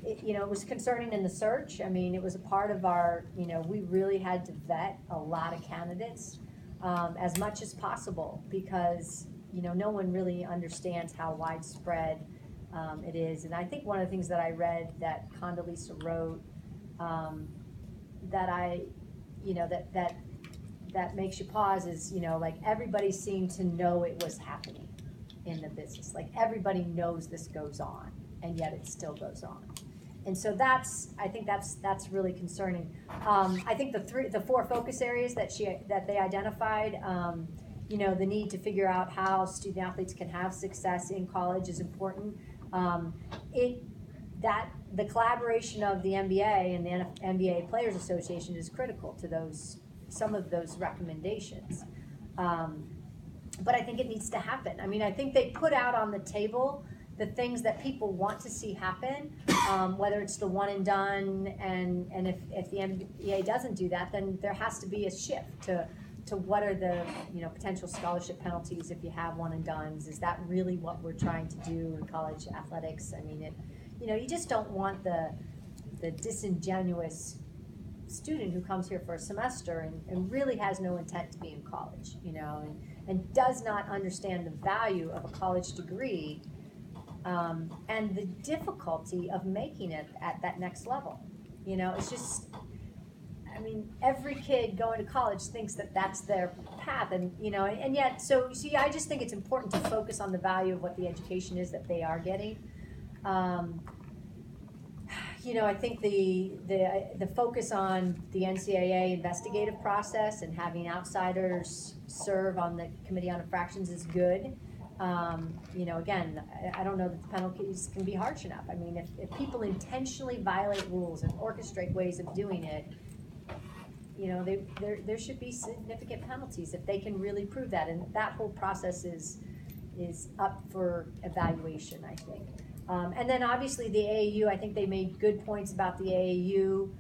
It was concerning in the search. I mean, it was a part of our, you know, we really had to vet a lot of candidates as much as possible, because, you know, no one really understands how widespread it is. And I think one of the things that I read that Condoleezza wrote that makes you pause is, you know, like, everybody seemed to know it was happening in the business. Like, everybody knows this goes on, and yet it still goes on. And so I think that's really concerning. I think the 4 focus areas that they identified, you know, the need to figure out how student athletes can have success in college is important. The collaboration of the NBA and the NBA Players Association is critical to some of those recommendations. But I think it needs to happen. I mean, I think they put out on the table the things that people want to see happen, whether it's the one and done, and if the NBA doesn't do that, then there has to be a shift to to what are the, potential scholarship penalties if you have one and dones. Is that really what we're trying to do in college athletics? I mean, you just don't want the disingenuous student who comes here for a semester and really has no intent to be in college, and does not understand the value of a college degree, and the difficulty of making it at that next level. It's just, I mean, every kid going to college thinks that that's their path, and yet, so see, I just think it's important to focus on the value of what the education is that they are getting. I think the focus on the NCAA investigative process and having outsiders serve on the Committee on Infractions is good. Again, I don't know that the penalties can be harsh enough. I mean, if people intentionally violate rules and orchestrate ways of doing it, there should be significant penalties if they can really prove that. And that whole process is up for evaluation, I think. And then obviously the AAU, I think they made good points about the AAU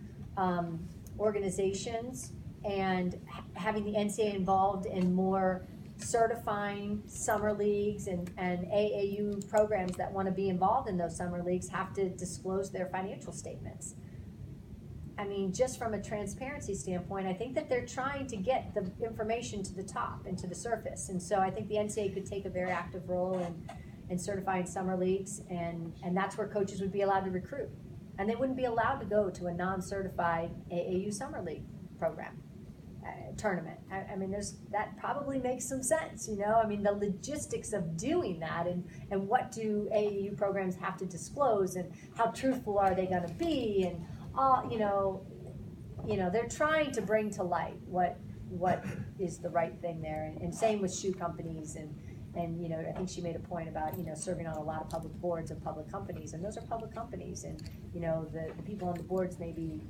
organizations and having the NCAA involved in more certifying summer leagues, and AAU programs that want to be involved in those summer leagues have to disclose their financial statements. I mean, just from a transparency standpoint, I think that they're trying to get the information to the top and to the surface. And so I think the NCAA could take a very active role in certifying summer leagues, and that's where coaches would be allowed to recruit. And they wouldn't be allowed to go to a non-certified AAU summer league program, tournament. I mean, that probably makes some sense, I mean, the logistics of doing that, and what do AAU programs have to disclose, and how truthful are they going to be, and all, they're trying to bring to light what is the right thing there, and same with shoe companies, and I think she made a point about, serving on a lot of public boards of public companies, and those are public companies, and, the people on the boards may be,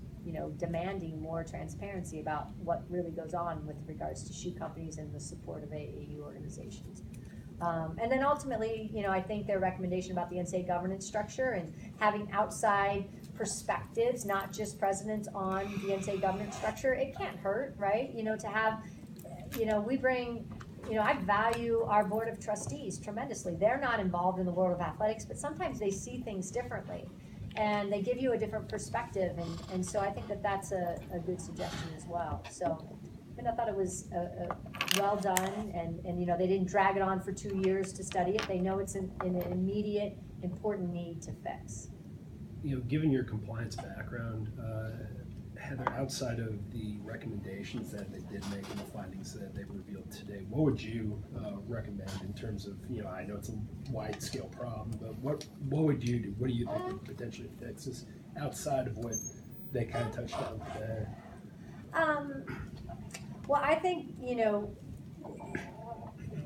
demanding more transparency about what really goes on with regards to shoe companies and the support of AAU organizations. And then ultimately, I think their recommendation about the NCAA governance structure and having outside perspectives, not just presidents, on the NCAA governance structure, it can't hurt, right? To have, we bring, I value our board of trustees tremendously. They're not involved in the world of athletics, but sometimes they see things differently, and they give you a different perspective, and so I think that that's a good suggestion as well. So, I thought it was well done, and they didn't drag it on for 2 years to study it. They know it's an immediate, important need to fix. Given your compliance background, Heather, outside of the recommendations that they did make and the findings that they revealed today, what would you recommend in terms of, I know it's a wide scale problem, but what would you do? What do you think would potentially fix this outside of what they kind of touched on today? Well, I think,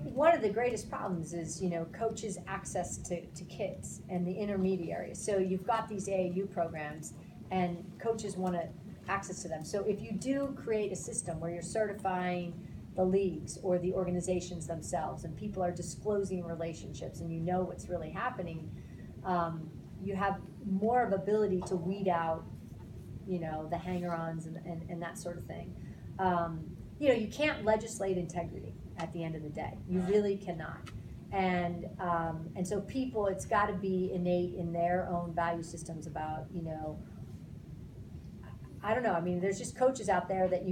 one of the greatest problems is, coaches' access to kids and the intermediaries. So you've got these AAU programs, and coaches want to access to them. So if you do create a system where you're certifying the leagues or the organizations themselves, and people are disclosing relationships, and what's really happening, you have more of ability to weed out, the hanger-ons and that sort of thing. You can't legislate integrity at the end of the day. You really cannot. And so people, it's got to be innate in their own value systems about, I don't know. I mean, there's just coaches out there that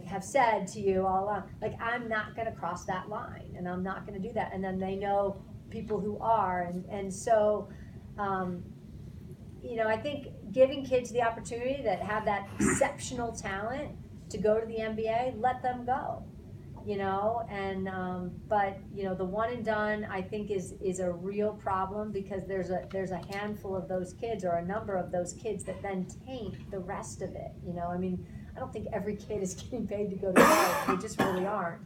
have said to you all along, I'm not going to cross that line, and I'm not going to do that. And then they know people who are, and so, I think giving kids the opportunity that have that exceptional talent to go to the NBA, let them go. But the one and done, I think, is a real problem, because there's a handful of those kids, or a number of those kids, that then taint the rest of it. I mean, I don't think every kid is getting paid to go to college. They just really aren't.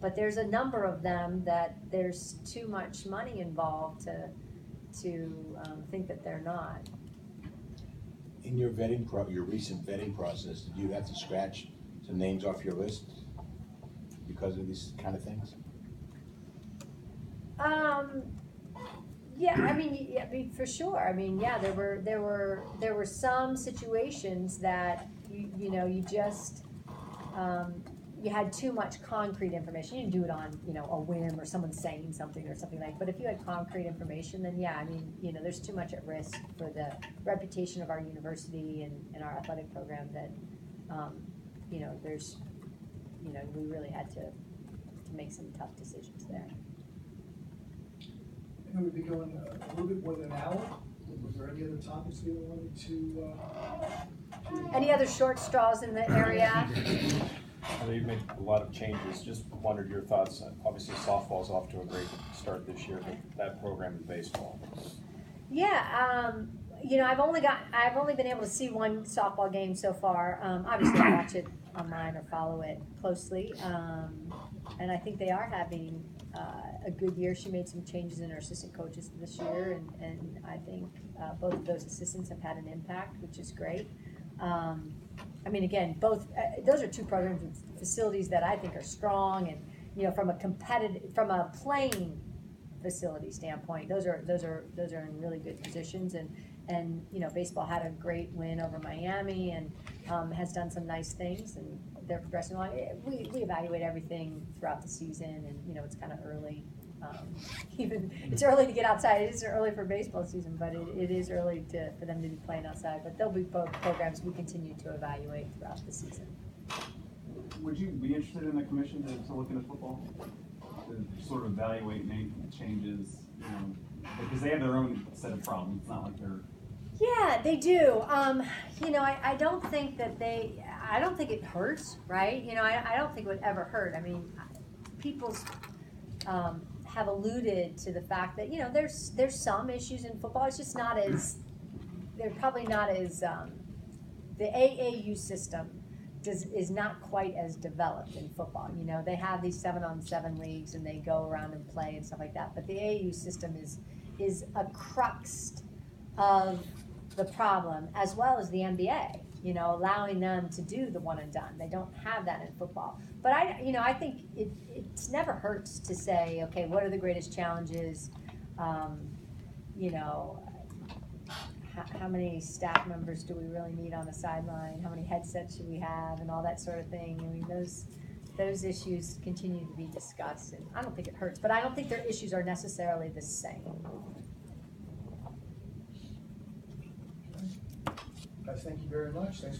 But there's a number of them that there's too much money involved to think that they're not. In your your recent vetting process, did you have to scratch some names off your list because of these kind of things? Yeah, I mean, for sure. I mean, yeah, there were some situations that you just you had too much concrete information, you didn't do it on, you know, a whim or someone saying something or something like, but if you had concrete information, then yeah, I mean, you know, there's too much at risk for the reputation of our university and our athletic program that, you know, there's, you know, we really had to make some tough decisions there. And we've been going a little bit more than an hour. Was there any other topics you wanted to Any other short straws in the area? I know you've made a lot of changes. Just wondered your thoughts. Obviously, softball's off to a great start this year, but that program in baseball. Yeah, you know, I've only been able to see one softball game so far. Obviously, I watch it online or follow it closely, and I think they are having a good year. She made some changes in her assistant coaches this year, and I think both of those assistants have had an impact, which is great. I mean, again, both those are two programs with facilities that I think are strong, and you know, from a playing facility standpoint, those are in really good positions, and you know, baseball had a great win over Miami and has done some nice things, and they're progressing along. We evaluate everything throughout the season, and you know, it's kind of early. Even it's early to get outside. It isn't early for baseball season, but it is early for them to be playing outside. But there'll be both programs we continue to evaluate throughout the season. Would you be interested in the commission to look into football? To sort of evaluate, make changes, you know, because they have their own set of problems. It's not like they're... Yeah, they do. You know, I don't think that I don't think it hurts, right? You know, I don't think it would ever hurt. I mean, people's have alluded to the fact that, you know, there's some issues in football. It's just not as, they're probably not as, the AAU system is not quite as developed in football. You know, they have these 7-on-7 leagues and they go around and play and stuff like that. But the AAU system is a crux of the problem, as well as the NBA, you know, allowing them to do the one and done. They don't have that in football. But I think it's never hurts to say, okay, what are the greatest challenges? You know, how many staff members do we really need on the sideline? How many headsets should we have, and all that sort of thing. I mean, those issues continue to be discussed, and I don't think it hurts. But I don't think their issues are necessarily the same. Guys, thank you very much. Thanks.